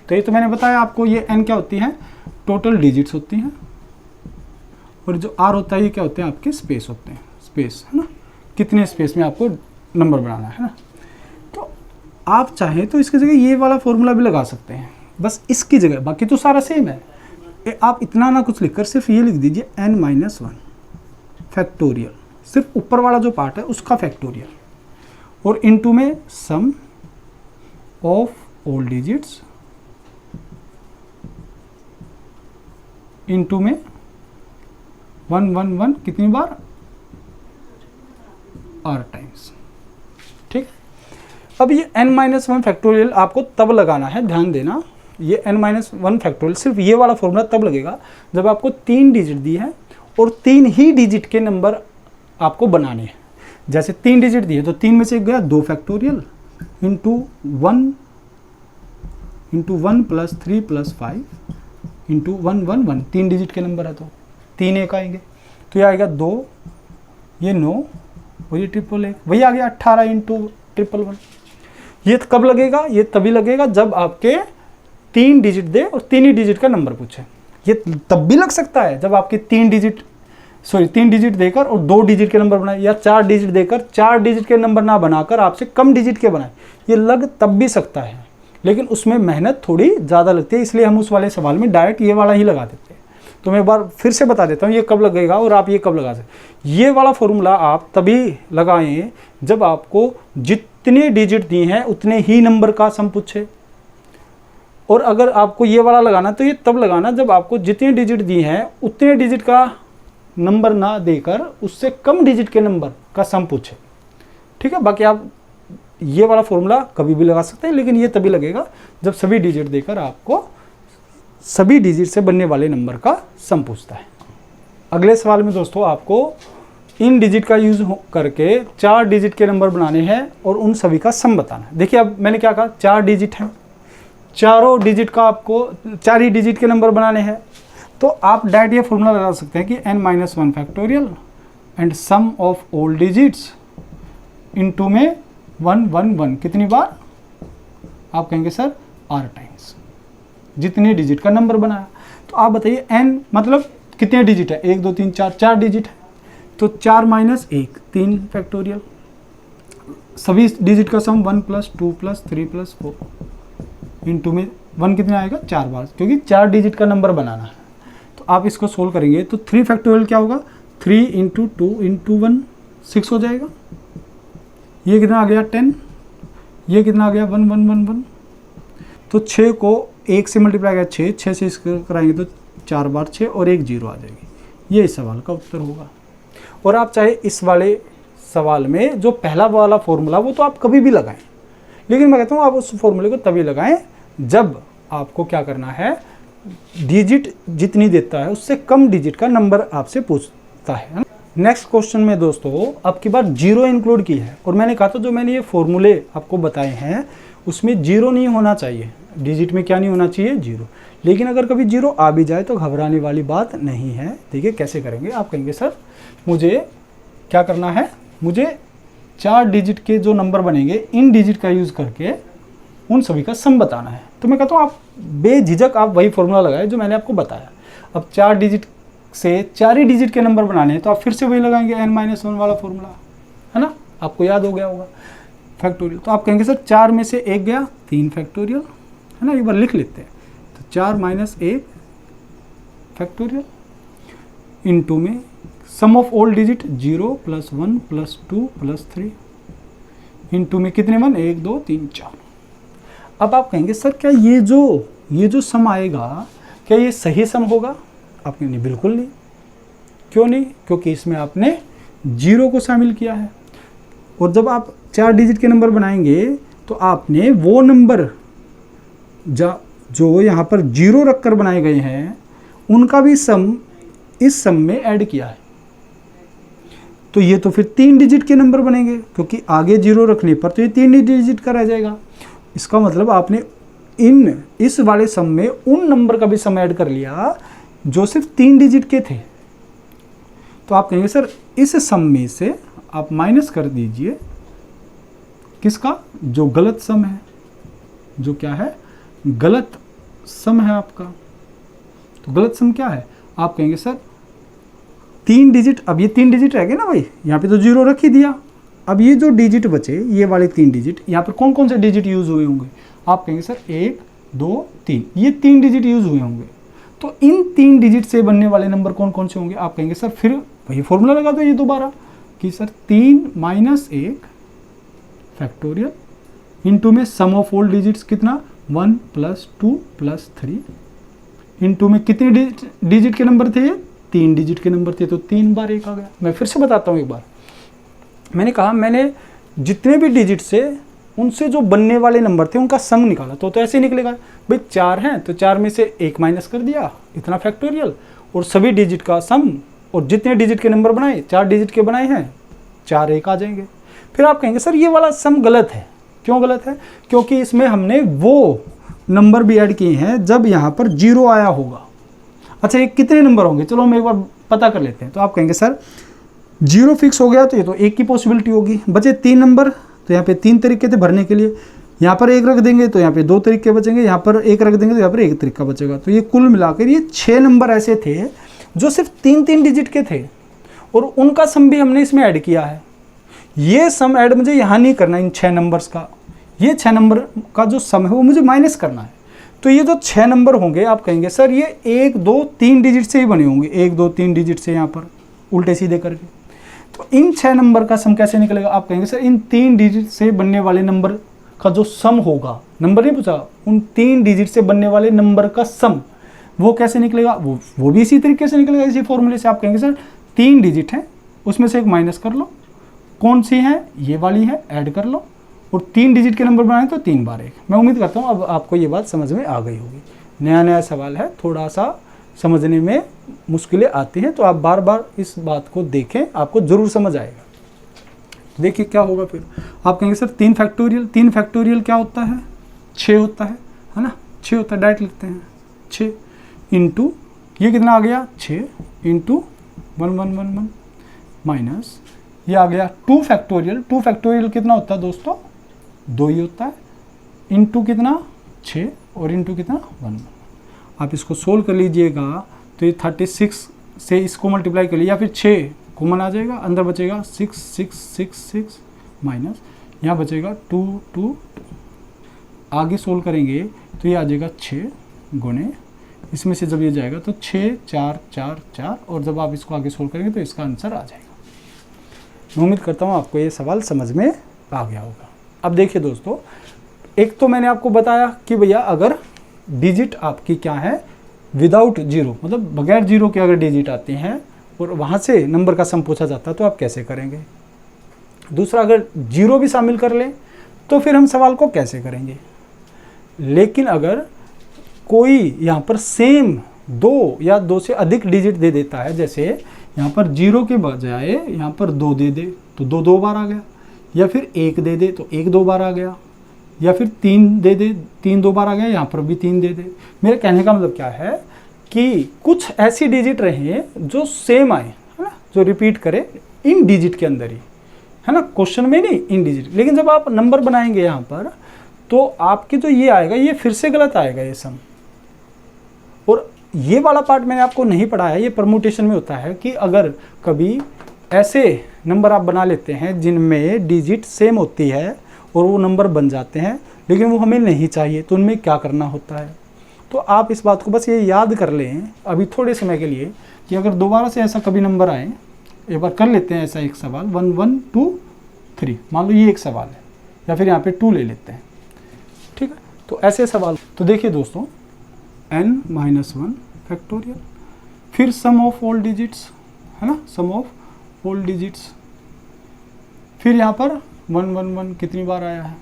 तो ये तो मैंने बताया आपको, ये n क्या होती है? टोटल डिजिट्स होती हैं, और जो r होता है ये क्या होते हैं? आपके स्पेस होते हैं। स्पेस है ना, कितने स्पेस में आपको नंबर बनाना है ना। तो आप चाहें तो इसकी जगह ये वाला फॉर्मूला भी लगा सकते हैं, बस इसकी जगह, बाकी तो सारा सेम है। आप इतना ना कुछ लिखकर सिर्फ ये लिख दीजिए n-1 फैक्टोरियल, सिर्फ ऊपर वाला जो पार्ट है उसका फैक्टोरियल, और इनटू में सम ऑफ ऑल डिजिट्स, इनटू में 1 1 1 कितनी बार? r times. ठीक, अब ये n-1 फैक्टोरियल आपको तब लगाना है, ध्यान देना, ये n-1 फैक्टोरियल सिर्फ ये वाला फॉर्मूला तब लगेगा जब आपको 3 डिजिट दी है और 3 ही डिजिट के नंबर आपको बनाने हैं। जैसे 3 डिजिट दिए तो 3 में से एक गया 2 फैक्टोरियल इंटू 1 + 3 + 5 इंटू 1 1 1, 3 डिजिट के नंबर है तो 3 1 आएंगे, तो ये आएगा 2, ये 9 और ये 1 1 वही आ गया 18 इंटू 1 1 1। ये कब लगेगा? ये तभी लगेगा जब आपके 3 डिजिट दे और 3 ही डिजिट का नंबर पूछे। ये तब भी लग सकता है जब आपके 3 डिजिट देकर और 2 डिजिट के नंबर बनाए, या 4 डिजिट देकर 4 डिजिट के नंबर ना बनाकर आपसे कम डिजिट के बनाए, ये लग तब भी सकता है, लेकिन उसमें मेहनत थोड़ी ज़्यादा लगती है, इसलिए हम उस वाले सवाल में डायरेक्ट ये वाला ही लगा देते हैं। तो मैं एक बार फिर से बता देता हूँ ये कब लगेगा और आप ये कब लगा सकते। ये वाला फॉर्मूला आप तभी लगाएं जब आपको जितने डिजिट दिए हैं उतने ही नंबर का सम पूछे, और अगर आपको ये वाला लगाना तो ये तब लगाना जब आपको जितने डिजिट दिए हैं उतने डिजिट का नंबर ना देकर उससे कम डिजिट के नंबर का सम पूछे। ठीक है, बाकी आप ये वाला फॉर्मूला कभी भी लगा सकते हैं, लेकिन ये तभी लगेगा जब सभी डिजिट देकर आपको सभी डिजिट से बनने वाले नंबर का सम पूछता है। अगले सवाल में दोस्तों आपको इन डिजिट का यूज़ करके 4 डिजिट के नंबर बनाने हैं और उन सभी का सम बताना है। देखिए अब मैंने क्या कहा, 4 डिजिट हैं, चारों डिजिट का आपको 4 ही डिजिट के नंबर बनाने हैं। तो आप डायरेक्ट ये फॉर्मूला लगा सकते हैं कि n-1 factorial and sum of all digits into में 1 1 1 कितनी बार, आप कहेंगे सर r टाइम्स जितने डिजिट का नंबर बनाया। तो आप बताइए n मतलब कितने डिजिट है, 1 2 3 4, 4 डिजिट है, तो 4 - 1 3 फैक्टोरियल, सभी डिजिट का सम 1 + 2 + 3 + 4 इनटू में 1 कितना आएगा 4 बार, क्योंकि 4 डिजिट का नंबर बनाना है। तो आप इसको सोल्व करेंगे तो 3 फैक्टोरियल क्या होगा, 3 × 2 × 1 6 हो जाएगा। ये कितना आ गया 10, ये कितना आ गया 1 1 1 1। तो 6 को 1 से मल्टीप्लाई किया 6 से इसको कराएंगे तो 4 बार 6 और 1 0 आ जाएगी। ये इस सवाल का उत्तर होगा। और आप चाहे इस वाले सवाल में जो पहला वाला फॉर्मूला वो तो आप कभी भी लगाएं, लेकिन मैं कहता हूँ आप उस फॉर्मूले को तभी लगाएं जब आपको क्या करना है, डिजिट जितनी देता है उससे कम डिजिट का नंबर आपसे पूछता है। नेक्स्ट क्वेश्चन में दोस्तों अब की बार 0 इंक्लूड की है, और मैंने कहा था जो मैंने ये फॉर्मूले आपको बताए हैं उसमें 0 नहीं होना चाहिए, डिजिट में क्या नहीं होना चाहिए 0। लेकिन अगर कभी 0 आ भी जाए तो घबराने वाली बात नहीं है। देखिए कैसे करेंगे, आप कहेंगे सर मुझे क्या करना है, मुझे 4 डिजिट के जो नंबर बनेंगे इन डिजिट का यूज़ करके उन सभी का सम बताना है। तो मैं कहता हूँ आप बेझिझक आप वही फॉर्मूला लगाए जो मैंने आपको बताया। अब 4 डिजिट से 4 ही डिजिट के नंबर बनाने हैं तो आप फिर से वही लगाएंगे n-1 वाला फॉर्मूला, है ना, आपको याद हो गया होगा फैक्टोरियल। तो आप कहेंगे सर 4 में से 1 गया 3 फैक्टोरियल, है ना, एक बार लिख लेते हैं। तो 4 - 1 फैक्टोरियल इनटू में सम ऑफ ऑल डिजिट 0 + 1 + 2 + 3 इनटू में कितने 1 1 2 3 4। अब आप कहेंगे सर क्या ये जो सम आएगा क्या ये सही सम होगा? आप कहेंगे बिल्कुल नहीं। क्यों नहीं? क्योंकि इसमें आपने 0 को शामिल किया है, और जब आप 4 डिजिट के नंबर बनाएंगे तो आपने वो नंबर जो यहाँ पर 0 रखकर बनाए गए हैं उनका भी सम इस सम में ऐड किया है। तो ये तो फिर 3 डिजिट के नंबर बनेंगे, क्योंकि आगे 0 रखने पर तो ये 3 डिजिट का रह जाएगा। इसका मतलब आपने इस वाले सम में उन नंबर का भी सम ऐड कर लिया जो सिर्फ 3 डिजिट के थे। तो आप कहेंगे सर इस सम में से आप माइनस कर दीजिए किसका, जो गलत सम है, जो क्या है गलत सम है आपका। तो गलत सम क्या है? आप कहेंगे सर 3 डिजिट, अब ये 3 डिजिट रह गए ना भाई, यहाँ पे तो 0 रख ही दिया। अब ये जो डिजिट बचे ये वाले 3 डिजिट, यहाँ पर कौन कौन से डिजिट यूज़ हुए होंगे? आप कहेंगे सर 1 2 3, ये 3 डिजिट यूज़ हुए होंगे। तो इन 3 डिजिट से बनने वाले नंबर कौन कौन से होंगे? आप कहेंगे सर फिर वही फॉर्मूला लगा दो ये दोबारा कि सर 3 - 1 फैक्टोरियल इनटू में सम ऑफ ऑल डिजिट्स कितना 1 + 2 + 3 इनटू में कितने डिजिट के नंबर थे? 3 डिजिट के नंबर थे, तो 3 बार 1 आ गया। मैं फिर से बताता हूँ एक बार, मैंने कहा मैंने जितने भी डिजिट से उनसे जो बनने वाले नंबर थे उनका सम निकाला, तो ऐसे निकलेगा भाई 4 हैं तो 4 में से 1 माइनस कर दिया, इतना फैक्टोरियल, और सभी डिजिट का सम, और जितने डिजिट के नंबर बनाए 4 डिजिट के बनाए हैं 4 1 आ जाएंगे। फिर आप कहेंगे सर ये वाला सम गलत है। क्यों गलत है? क्योंकि इसमें हमने वो नंबर भी ऐड किए हैं जब यहाँ पर 0 आया होगा। अच्छा ये कितने नंबर होंगे, चलो हम एक बार पता कर लेते हैं। तो आप कहेंगे सर 0 फिक्स हो गया तो ये तो 1 की पॉसिबिलिटी होगी, बचे 3 नंबर, तो यहाँ पे 3 तरीके थे भरने के लिए। यहाँ पर 1 रख देंगे तो यहाँ पे 2 तरीके बचेंगे, यहाँ पर 1 रख देंगे तो यहाँ पर 1 तरीका बचेगा। तो ये कुल मिलाकर ये 6 नंबर ऐसे थे जो सिर्फ 3 डिजिट के थे, और उनका सम भी हमने इसमें ऐड किया है। ये सम ऐड मुझे यहाँ नहीं करना, इन 6 नंबर्स का, ये 6 नंबर का जो सम है वो मुझे माइनस करना है। तो ये जो 6 नंबर होंगे आप कहेंगे सर ये 1 2 3 डिजिट से ही बने होंगे, 1 2 3 डिजिट से यहाँ पर उल्टे सीधे करके। तो इन 6 नंबर का सम कैसे निकलेगा? आप कहेंगे सर इन 3 डिजिट से बनने वाले नंबर का जो सम होगा, नंबर नहीं पूछा, उन 3 डिजिट से बनने वाले नंबर का सम वो कैसे निकलेगा? वो भी इसी तरीके से निकलेगा, इसी फॉर्मूले से। आप कहेंगे सर 3 डिजिट हैं उसमें से 1 माइनस कर लो, कौन सी है? ये वाली है, ऐड कर लो, और 3 डिजिट के नंबर बनाए तो 3 बार 1। मैं उम्मीद करता हूँ अब आपको ये बात समझ में आ गई होगी। नया सवाल है, थोड़ा सा समझने में मुश्किलें आती हैं, तो आप बार बार इस बात को देखें, आपको ज़रूर समझ आएगा। देखिए क्या होगा फिर, आप कहेंगे सर 3 फैक्टोरियल क्या होता है, 6 होता है ना, 6 होता है, डायरेक्ट लिखते हैं 6 इंटू ये कितना आ गया 6 इंटू 1 1 1 1 माइनस ये आ गया 2 फैक्टोरियल कितना होता है दोस्तों, 2 ही होता है, इंटू कितना 6 और इंटू कितना 1। आप इसको सोल्व कर लीजिएगा तो ये 36 से इसको मल्टीप्लाई कर लिया, या फिर 6 कॉमन आ जाएगा, अंदर बचेगा 6 6 6 6 माइनस यहाँ बचेगा 2 2 आगे सोल्व करेंगे तो ये आ जाएगा 6 गुणे इसमें से जब ये जाएगा तो 6 4 4 4 और जब आप इसको आगे सोल्व करेंगे तो इसका आंसर आ जाएगा। मैं उम्मीद करता हूँ आपको ये सवाल समझ में आ गया होगा। अब देखिए दोस्तों, एक तो मैंने आपको बताया कि भैया अगर डिजिट आपकी क्या है विदाउट जीरो, मतलब बगैर जीरो के अगर डिजिट आते हैं और वहाँ से नंबर का सम पूछा जाता है तो आप कैसे करेंगे। दूसरा, अगर जीरो भी शामिल कर लें तो फिर हम सवाल को कैसे करेंगे। लेकिन अगर कोई यहाँ पर सेम 2 या 2 से अधिक डिजिट दे देता है, जैसे यहाँ पर जीरो के बजाय यहाँ पर 2 दे दे तो 2 2 बार आ गया, या फिर 1 दे दे तो 1 2 बार आ गया, या फिर 3 दे दे 3 2 बार आ गया, यहाँ पर भी 3 दे दे। मेरे कहने का मतलब क्या है कि कुछ ऐसी डिजिट रहे जो सेम आए, है ना, जो रिपीट करे इन डिजिट के अंदर ही, है ना, क्वेश्चन में नहीं इन डिजिट। लेकिन जब आप नंबर बनाएंगे यहाँ पर तो आपके जो ये आएगा ये फिर से गलत आएगा ये सम। और ये वाला पार्ट मैंने आपको नहीं पढ़ाया, ये परमुटेशन में होता है कि अगर कभी ऐसे नंबर आप बना लेते हैं जिनमें डिजिट सेम होती है और वो नंबर बन जाते हैं लेकिन वो हमें नहीं चाहिए, तो उनमें क्या करना होता है। तो आप इस बात को बस ये याद कर लें अभी थोड़े समय के लिए कि अगर दोबारा से ऐसा कभी नंबर आए, एक बार कर लेते हैं ऐसा एक सवाल 1 1 2 3, मान लो ये एक सवाल है, या फिर यहाँ पे 2 ले लेते हैं, ठीक है। तो ऐसे सवाल, तो देखिए दोस्तों n-1 फैक्टोरियल, फिर सम ऑफ ऑल डिजिट्स, है ना, सम ऑफ ऑल डिजिट्स, फिर यहाँ पर 1 1 1 कितनी बार आया है।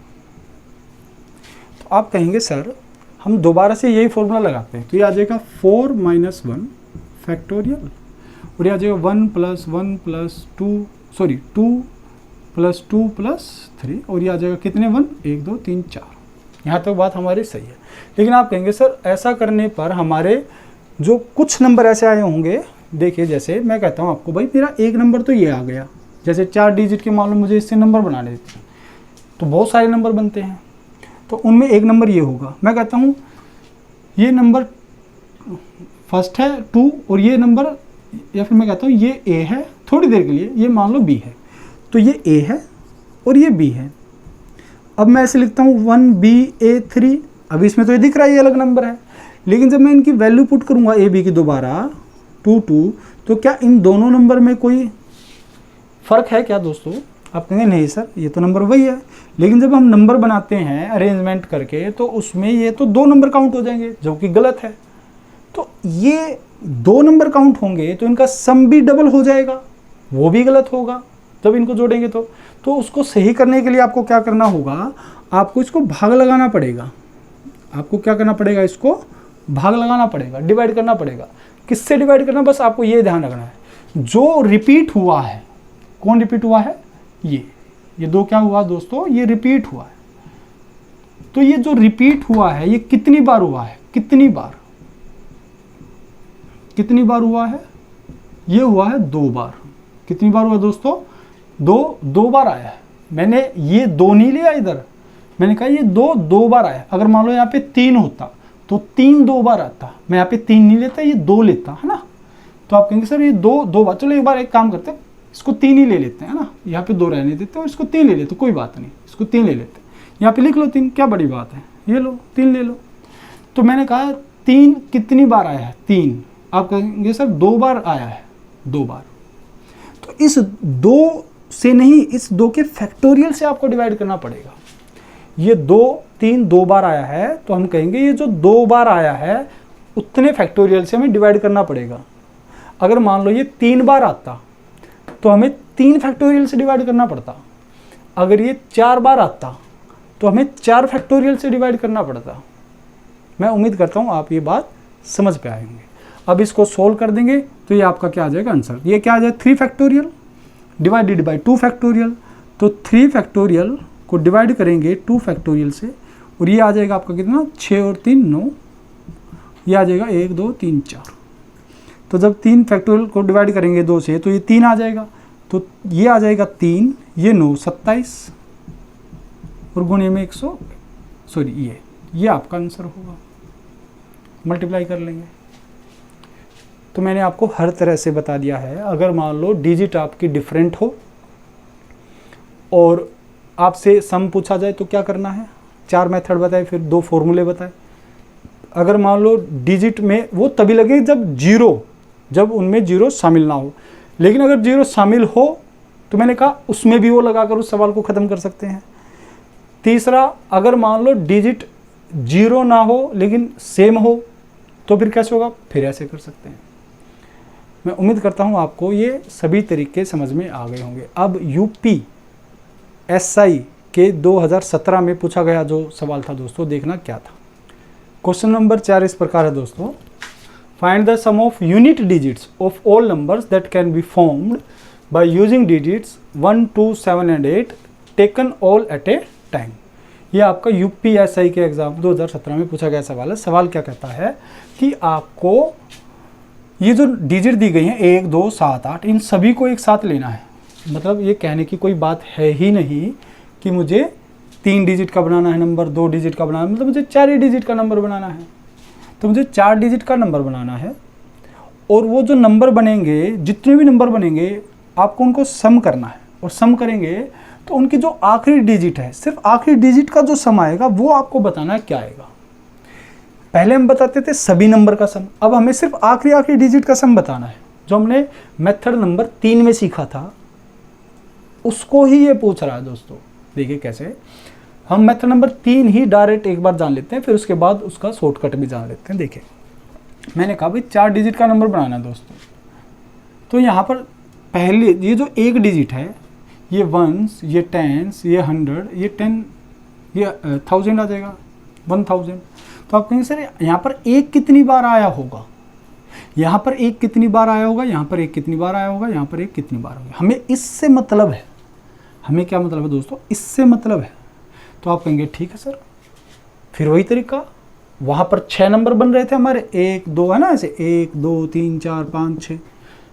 तो आप कहेंगे सर हम दोबारा से यही फॉर्मूला लगाते हैं, तो ये आ जाएगा 4 - 1 फैक्टोरियल, और ये आ जाएगा 1 + 1 + 2 सॉरी 2 + 2 + 3, और ये आ जाएगा कितने 1 1 2 3 4। यहाँ तक बात हमारी सही है। लेकिन आप कहेंगे सर ऐसा करने पर हमारे जो कुछ नंबर ऐसे आए होंगे, देखिए जैसे मैं कहता हूँ आपको भाई मेरा एक नंबर तो ये आ गया, जैसे 4 डिजिट के मालूम मुझे इससे नंबर बनाने देते हैं तो बहुत सारे नंबर बनते हैं, तो उनमें एक नंबर ये होगा। मैं कहता हूँ ये नंबर फर्स्ट है 2 और ये नंबर, या फिर मैं कहता हूँ ये ए है, थोड़ी देर के लिए ये मान लो बी है, तो ये ए है और ये बी है। अब मैं ऐसे लिखता हूँ 1BA3, अभी इसमें तो ये दिख रहा है ये अलग नंबर है, लेकिन जब मैं इनकी वैल्यू पुट करूँगा ए बी की दोबारा 2 2, तो क्या इन दोनों नंबर में कोई फ़र्क है क्या दोस्तों। आप कहेंगे नहीं सर ये तो नंबर वही है, लेकिन जब हम नंबर बनाते हैं अरेंजमेंट करके तो उसमें ये तो 2 नंबर काउंट हो जाएंगे जो कि गलत है। तो ये 2 नंबर काउंट होंगे तो इनका सम भी डबल हो जाएगा, वो भी गलत होगा जब इनको जोड़ेंगे तो उसको सही करने के लिए आपको क्या करना होगा, आपको इसको भाग लगाना पड़ेगा। आपको क्या करना पड़ेगा, इसको भाग लगाना पड़ेगा, डिवाइड करना पड़ेगा। किससे डिवाइड करना, बस आपको ये ध्यान रखना है जो रिपीट हुआ है। कौन रिपीट हुआ है, ये 2 क्या हुआ दोस्तों, ये रिपीट हुआ है। तो ये जो रिपीट हुआ है ये कितनी बार हुआ है, कितनी बार हुआ है, ये हुआ है 2 बार। कितनी बार हुआ दोस्तों, 2 बार आया है। मैंने ये 2 नहीं लिया इधर, मैंने कहा ये 2 बार आया। अगर मान लो यहाँ पे 3 होता तो 3 2 बार आता, मैं यहाँ पे 3 नहीं लेता, ये 2 लेता, है ना। तो आप कहेंगे सर ये 2 बार, चलो एक बार एक काम करते हैं इसको 3 ही ले लेते हैं, है ना, यहाँ पे 2 रहने देते हैं और इसको 3 ले लेते, कोई बात नहीं, इसको 3 ले लेते हैं। यहाँ पे लिख लो 3, क्या बड़ी बात है, ये लो 3 ले लो। तो मैंने कहा 3 कितनी बार आया है, 3। आप कहेंगे सर 2 बार आया है, 2 बार। तो इस 2 से नहीं, इस 2 के फैक्टोरियल से आपको डिवाइड करना पड़ेगा। ये 2 3 2 बार आया है तो हम कहेंगे ये जो 2 बार आया है उतने फैक्टोरियल से हमें डिवाइड करना पड़ेगा। अगर मान लो ये 3 बार आता तो हमें 3 फैक्टोरियल से डिवाइड करना पड़ता। अगर ये 4 बार आता तो हमें 4 फैक्टोरियल से डिवाइड करना पड़ता। मैं उम्मीद करता हूँ आप ये बात समझ पे आए होंगे। अब इसको सोल्व कर देंगे तो ये आपका क्या आ जाएगा आंसर, ये क्या आ जाएगा 3 फैक्टोरियल डिवाइडेड बाई 2 फैक्टोरियल। तो 3 फैक्टोरियल को डिवाइड करेंगे 2 फैक्टोरियल से और ये आ जाएगा आपका कितना 6 और 3 9, ये आ जाएगा 1 2 3 4। तो जब 3 फैक्टोरियल को डिवाइड करेंगे 2 से तो ये 3 आ जाएगा, तो ये आ जाएगा 3, ये 9 27 और गुणे में 100 सॉरी ये आपका आंसर होगा। मल्टीप्लाई कर लेंगे। तो मैंने आपको हर तरह से बता दिया है। अगर मान लो डिजिट आपकी डिफरेंट हो और आपसे सम पूछा जाए तो क्या करना है, 4 मेथड बताए, फिर 2 फॉर्मूले बताए। अगर मान लो डिजिट में वो तभी लगे जब उनमें जीरो शामिल ना हो, लेकिन अगर जीरो शामिल हो तो मैंने कहा उसमें भी वो लगाकर उस सवाल को ख़त्म कर सकते हैं। तीसरा, अगर मान लो डिजिट जीरो ना हो लेकिन सेम हो तो फिर कैसे होगा, फिर ऐसे कर सकते हैं। मैं उम्मीद करता हूँ आपको ये सभी तरीके समझ में आ गए होंगे। अब UPSI के 2017 में पूछा गया जो सवाल था दोस्तों, देखना क्या था। क्वेश्चन नंबर 4 इस प्रकार है दोस्तों, find the sum of unit digits of all numbers that can be formed by using digits 1 2 7 and 8 taken all at a time. ये आपका UPSI के एग्जाम 2017 में पूछा गया सवाल है। सवाल क्या कहता है कि आपको ये जो डिजिट दी गई हैं 1 2 7 8, इन सभी को एक साथ लेना है। मतलब ये कहने की कोई बात है ही नहीं कि मुझे 3 डिजिट का बनाना है नंबर, 2 डिजिट का बनाना है, मतलब मुझे 4 ही डिजिट का नंबर बनाना है। तो मुझे 4 डिजिट का नंबर बनाना है और वो जो नंबर बनेंगे, जितने भी नंबर बनेंगे आपको उनको सम करना है, और सम करेंगे तो उनकी जो आखिरी डिजिट है, सिर्फ आखिरी डिजिट का जो सम आएगा वो आपको बताना है क्या आएगा। पहले हम बताते थे सभी नंबर का सम, अब हमें सिर्फ आखिरी डिजिट का सम बताना है। जो हमने मेथड नंबर 3 में सीखा था उसको ही ये पूछ रहा है दोस्तों। देखिए कैसे, हम मेथड नंबर 3 ही डायरेक्ट एक बार जान लेते हैं, फिर उसके बाद उसका शॉर्टकट भी जान लेते हैं। देखिए मैंने कहा भाई 4 डिजिट का नंबर बनाना है दोस्तों, तो यहाँ पर पहले ये जो 1 डिजिट है, ये वंस, ये टेंस, ये 100, ये 10, ये 1000 आ जाएगा 1000। तो आप कहेंगे सर यहाँ पर 1 कितनी बार आया होगा, यहाँ पर 1 कितनी बार आया होगा, यहाँ पर 1 कितनी बार आया होगा, यहाँ पर 1 कितनी बार होगा। हमें इससे मतलब है, हमें क्या मतलब है दोस्तों, इससे मतलब है। तो आप कहेंगे ठीक है सर, फिर वही तरीका, वहाँ पर 6 नंबर बन रहे थे हमारे, 1 2 है ना, ऐसे 1 2 3 4 5 6,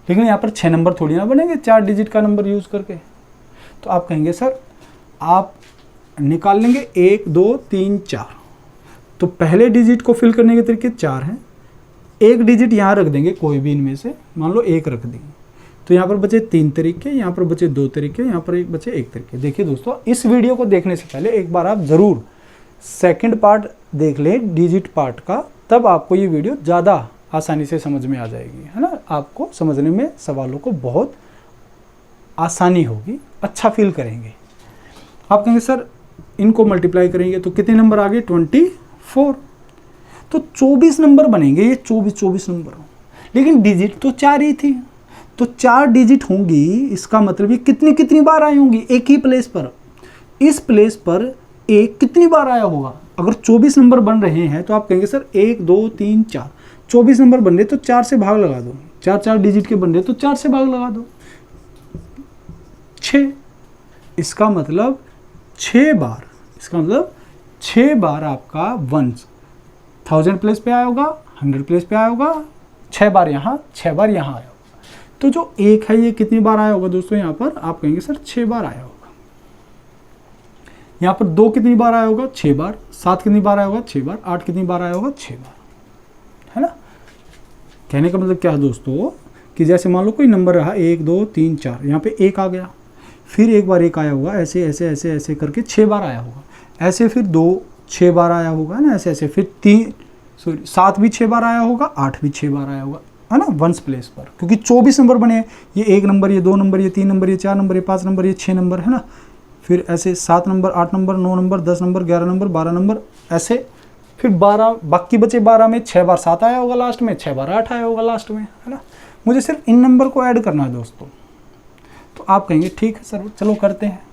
लेकिन यहाँ पर 6 नंबर थोड़ी ना बनेंगे 4 डिजिट का नंबर यूज़ करके। तो आप कहेंगे सर आप निकाल लेंगे 1 2 3 4, तो पहले डिजिट को फिल करने के तरीके 4 हैं। 1 डिजिट यहाँ रख देंगे, कोई भी इनमें से, मान लो 1 रख देंगे, तो यहाँ पर बचे 3 तरीके, यहाँ पर बचे 2 तरीके, यहाँ पर बचे 1 तरीके। देखिए दोस्तों, इस वीडियो को देखने से पहले एक बार आप ज़रूर सेकंड पार्ट देख लें डिजिट पार्ट का, तब आपको ये वीडियो ज़्यादा आसानी से समझ में आ जाएगी, है ना। आपको समझने में सवालों को बहुत आसानी होगी, अच्छा फील करेंगे। आप कहेंगे सर इनको मल्टीप्लाई करेंगे तो कितने नंबर आ गए, 24, तो 24 नंबर बनेंगे, ये 24 नंबर हो, लेकिन डिजिट तो 4 ही थी, तो 4 डिजिट होंगी, इसका मतलब ये कितनी बार आई होंगी एक ही प्लेस पर। इस प्लेस पर 1 कितनी बार आया होगा। अगर 24 नंबर बन रहे हैं तो आप कहेंगे सर 1 2 3 4, 24 नंबर बन रहे तो 4 से भाग लगा दो, 4 डिजिट के बन रहे तो 4 से भाग लगा दो, 6। इसका मतलब 6 बार, इसका मतलब 6 बार आपका वंस 1000 प्लेस पे आया होगा, 100 प्लेस पे आया होगा, 6 बार यहाँ, 6 बार यहाँ आया होगा। तो जो 1 है ये कितनी बार आया होगा दोस्तों, यहाँ पर आप कहेंगे सर 6 बार आया होगा। यहाँ पर 2 कितनी बार आया होगा, 6 बार, 7 कितनी बार आया होगा, 6 बार, 8 कितनी बार आया होगा, 6 बार, है ना। कहने का मतलब क्या है दोस्तों कि जैसे मान लो कोई नंबर रहा 1 2 3 4, यहाँ पे 1 आ गया, फिर एक बार 1 आया होगा, ऐसे ऐसे ऐसे ऐसे करके 6 बार आया होगा, ऐसे फिर 2 6 बार आया होगा ना, ऐसे ऐसे फिर 7 भी 6 बार आया होगा, 8 भी 6 बार आया होगा, है ना, वंस प्लेस पर, क्योंकि 24 नंबर बने हैं। ये 1 नंबर, ये 2 नंबर, ये 3 नंबर, ये 4 नंबर, ये 5 नंबर, ये 6 नंबर, है ना। फिर ऐसे 7 number, 8 number, 9 number, 10 number, 11 number, 12 number, ऐसे फिर 12, बाकी बचे 12 में 6 बार 7 आया होगा लास्ट में, 6 बार 8 आया होगा लास्ट में, है ना। मुझे सिर्फ इन नंबर को ऐड करना है दोस्तों। तो आप कहेंगे ठीक है सर, चलो करते हैं।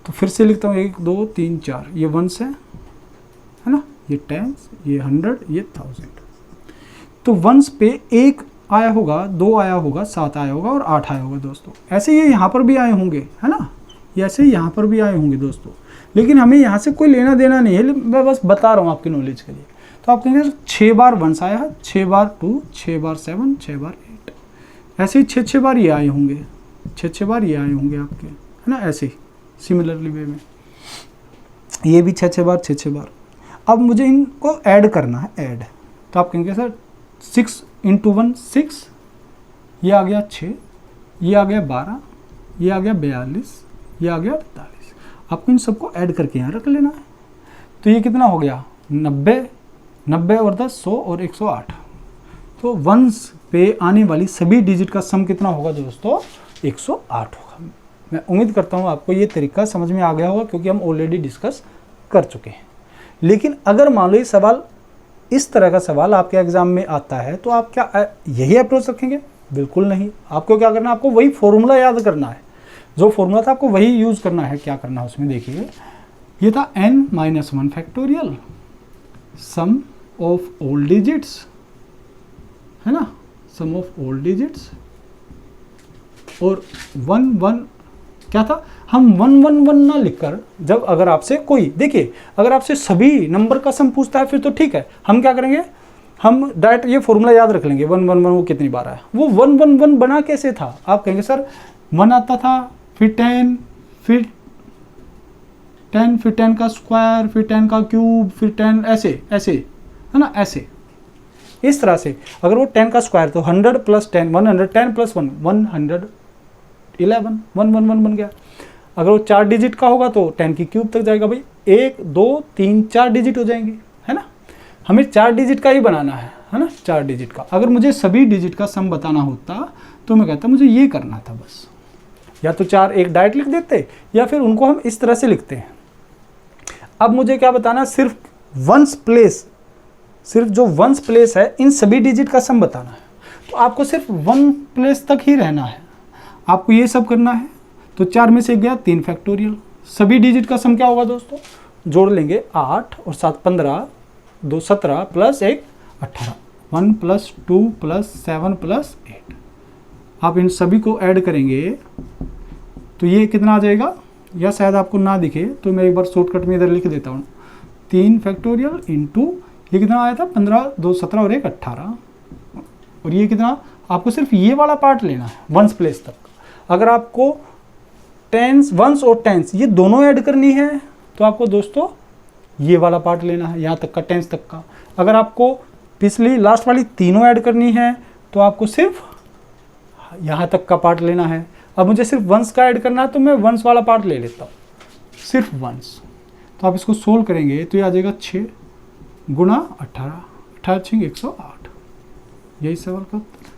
तो फिर से लिखता हूँ 1 2 3 4, ये वंस है ना, ये 10, ये 100, ये 1000। तो वंस पे 1 आया होगा, 2 आया होगा, 7 आया होगा और 8 आया होगा दोस्तों। ऐसे ये यहाँ पर भी आए होंगे, है ना, ऐसे ही यहाँ पर भी आए होंगे दोस्तों, लेकिन हमें यहाँ से कोई लेना देना नहीं है, मैं बस बता रहा हूँ आपकी नॉलेज के लिए। तो आप कहेंगे 6 बार वंस आया है, 6 बार 2, 6 बार 7, 6 बार 8, ऐसे ही 6 बार ये आए होंगे, 6 बार ये आए होंगे आपके, है ना, ऐसे ही सिमिलरली वे में ये भी 6 बार 6 बार। अब मुझे इनको ऐड करना है, ऐड। तो आप कहेंगे सर 6 × 1 6, ये आ गया 6, ये आ गया 12, ये आ गया 42, ये आ गया 48। आपको इन सबको ऐड करके यहाँ रख लेना है। तो ये कितना हो गया 90, 90 और 10 100 और 108। तो वंस पे आने वाली सभी डिजिट का सम कितना होगा दोस्तों 108 होगा। मैं उम्मीद करता हूँ आपको ये तरीका समझ में आ गया होगा, क्योंकि हम ऑलरेडी डिस्कस कर चुके हैं। लेकिन अगर मान लो ये सवाल, इस तरह का सवाल आपके एग्जाम में आता है, तो आप क्या यही अप्रोच रखेंगे? बिल्कुल नहीं। आपको क्या करना है, आपको वही फॉर्मूला याद करना है, जो फॉर्मूला था आपको वही यूज करना है। क्या करना है उसमें देखिए, ये था n-1 factorial sum of all digits, है ना, सम ऑफ ऑल डिजिट्स, और 1 1 क्या था, हम 1 1 1 ना लिखकर, जब अगर आपसे कोई, देखिए अगर आपसे सभी नंबर का सम पूछता है फिर तो ठीक है, हम क्या करेंगे, हम डायरेक्ट ये फॉर्मूला याद रख लेंगे 1 1 1 वो कितनी बार आया। वो 1 1 1 बना कैसे था? आप कहेंगे सर 1 आता था, फिर 10, फिर 10 का स्क्वायर, फिर 10 का क्यूब, फिर 10, ऐसे ऐसे, है ना, ऐसे इस तरह से। अगर वो 10 का स्क्वायर तो 100 + 10 110 + 1 111 1 1 1 बन गया। अगर वो 4 डिजिट का होगा तो 10 की क्यूब तक जाएगा भाई, 1 2 3 4 डिजिट हो जाएंगे, है ना। हमें 4 डिजिट का ही बनाना है ना, 4 डिजिट का। अगर मुझे सभी डिजिट का सम बताना होता तो मैं कहता मुझे ये करना था बस, या तो 4 एक डायरेक्ट लिख देते, या फिर उनको हम इस तरह से लिखते हैं। अब मुझे क्या बताना, सिर्फ वंस प्लेस, सिर्फ जो वंस प्लेस है इन सभी डिजिट का सम बताना है। तो आपको सिर्फ 1 प्लेस तक ही रहना है, आपको ये सब करना है। तो 4 में से गया 3 फैक्टोरियल, सभी डिजिट का सम क्या होगा दोस्तों, जोड़ लेंगे 8 और 7 15, 2 17 + 1 18, 1 + 2 + 7 + 8। आप इन सभी को ऐड करेंगे तो ये कितना आ जाएगा, या शायद आपको ना दिखे तो मैं एक बार शॉर्टकट में इधर लिख देता हूँ, 3 फैक्टोरियल इंटू ये कितना आया था 15, 2 17 और 1 18, और ये कितना, आपको सिर्फ ये वाला पार्ट लेना है वंस प्लेस तक। अगर आपको टेंस, वंस और टेंस ये दोनों ऐड करनी है तो आपको दोस्तों ये वाला पार्ट लेना है, यहाँ तक का, टेंस तक का। अगर आपको पिछली लास्ट वाली तीनों ऐड करनी है तो आपको सिर्फ यहाँ तक का पार्ट लेना है। अब मुझे सिर्फ वंस का ऐड करना है तो मैं वंस वाला पार्ट ले लेता हूँ, सिर्फ वंस। तो आप इसको सोल्व करेंगे तो ये आ जाएगा 6 × 18, 18 × 108, यही सवाल का उत्तर।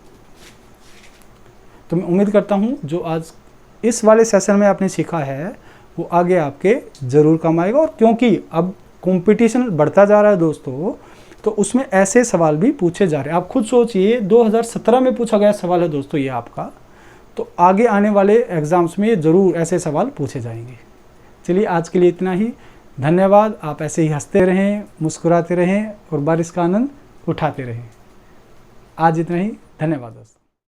तो मैं उम्मीद करता हूँ जो आज इस वाले सेशन में आपने सीखा है वो आगे आपके ज़रूर काम आएगा। और क्योंकि अब कंपटीशन बढ़ता जा रहा है दोस्तों, तो उसमें ऐसे सवाल भी पूछे जा रहे हैं। आप खुद सोचिए 2017 में पूछा गया सवाल है दोस्तों ये आपका, तो आगे आने वाले एग्ज़ाम्स में ज़रूर ऐसे सवाल पूछे जाएंगे। चलिए आज के लिए इतना ही, धन्यवाद। आप ऐसे ही हंसते रहें, मुस्कुराते रहें और बारिश का आनंद उठाते रहें। आज इतना ही, धन्यवाद दोस्तों।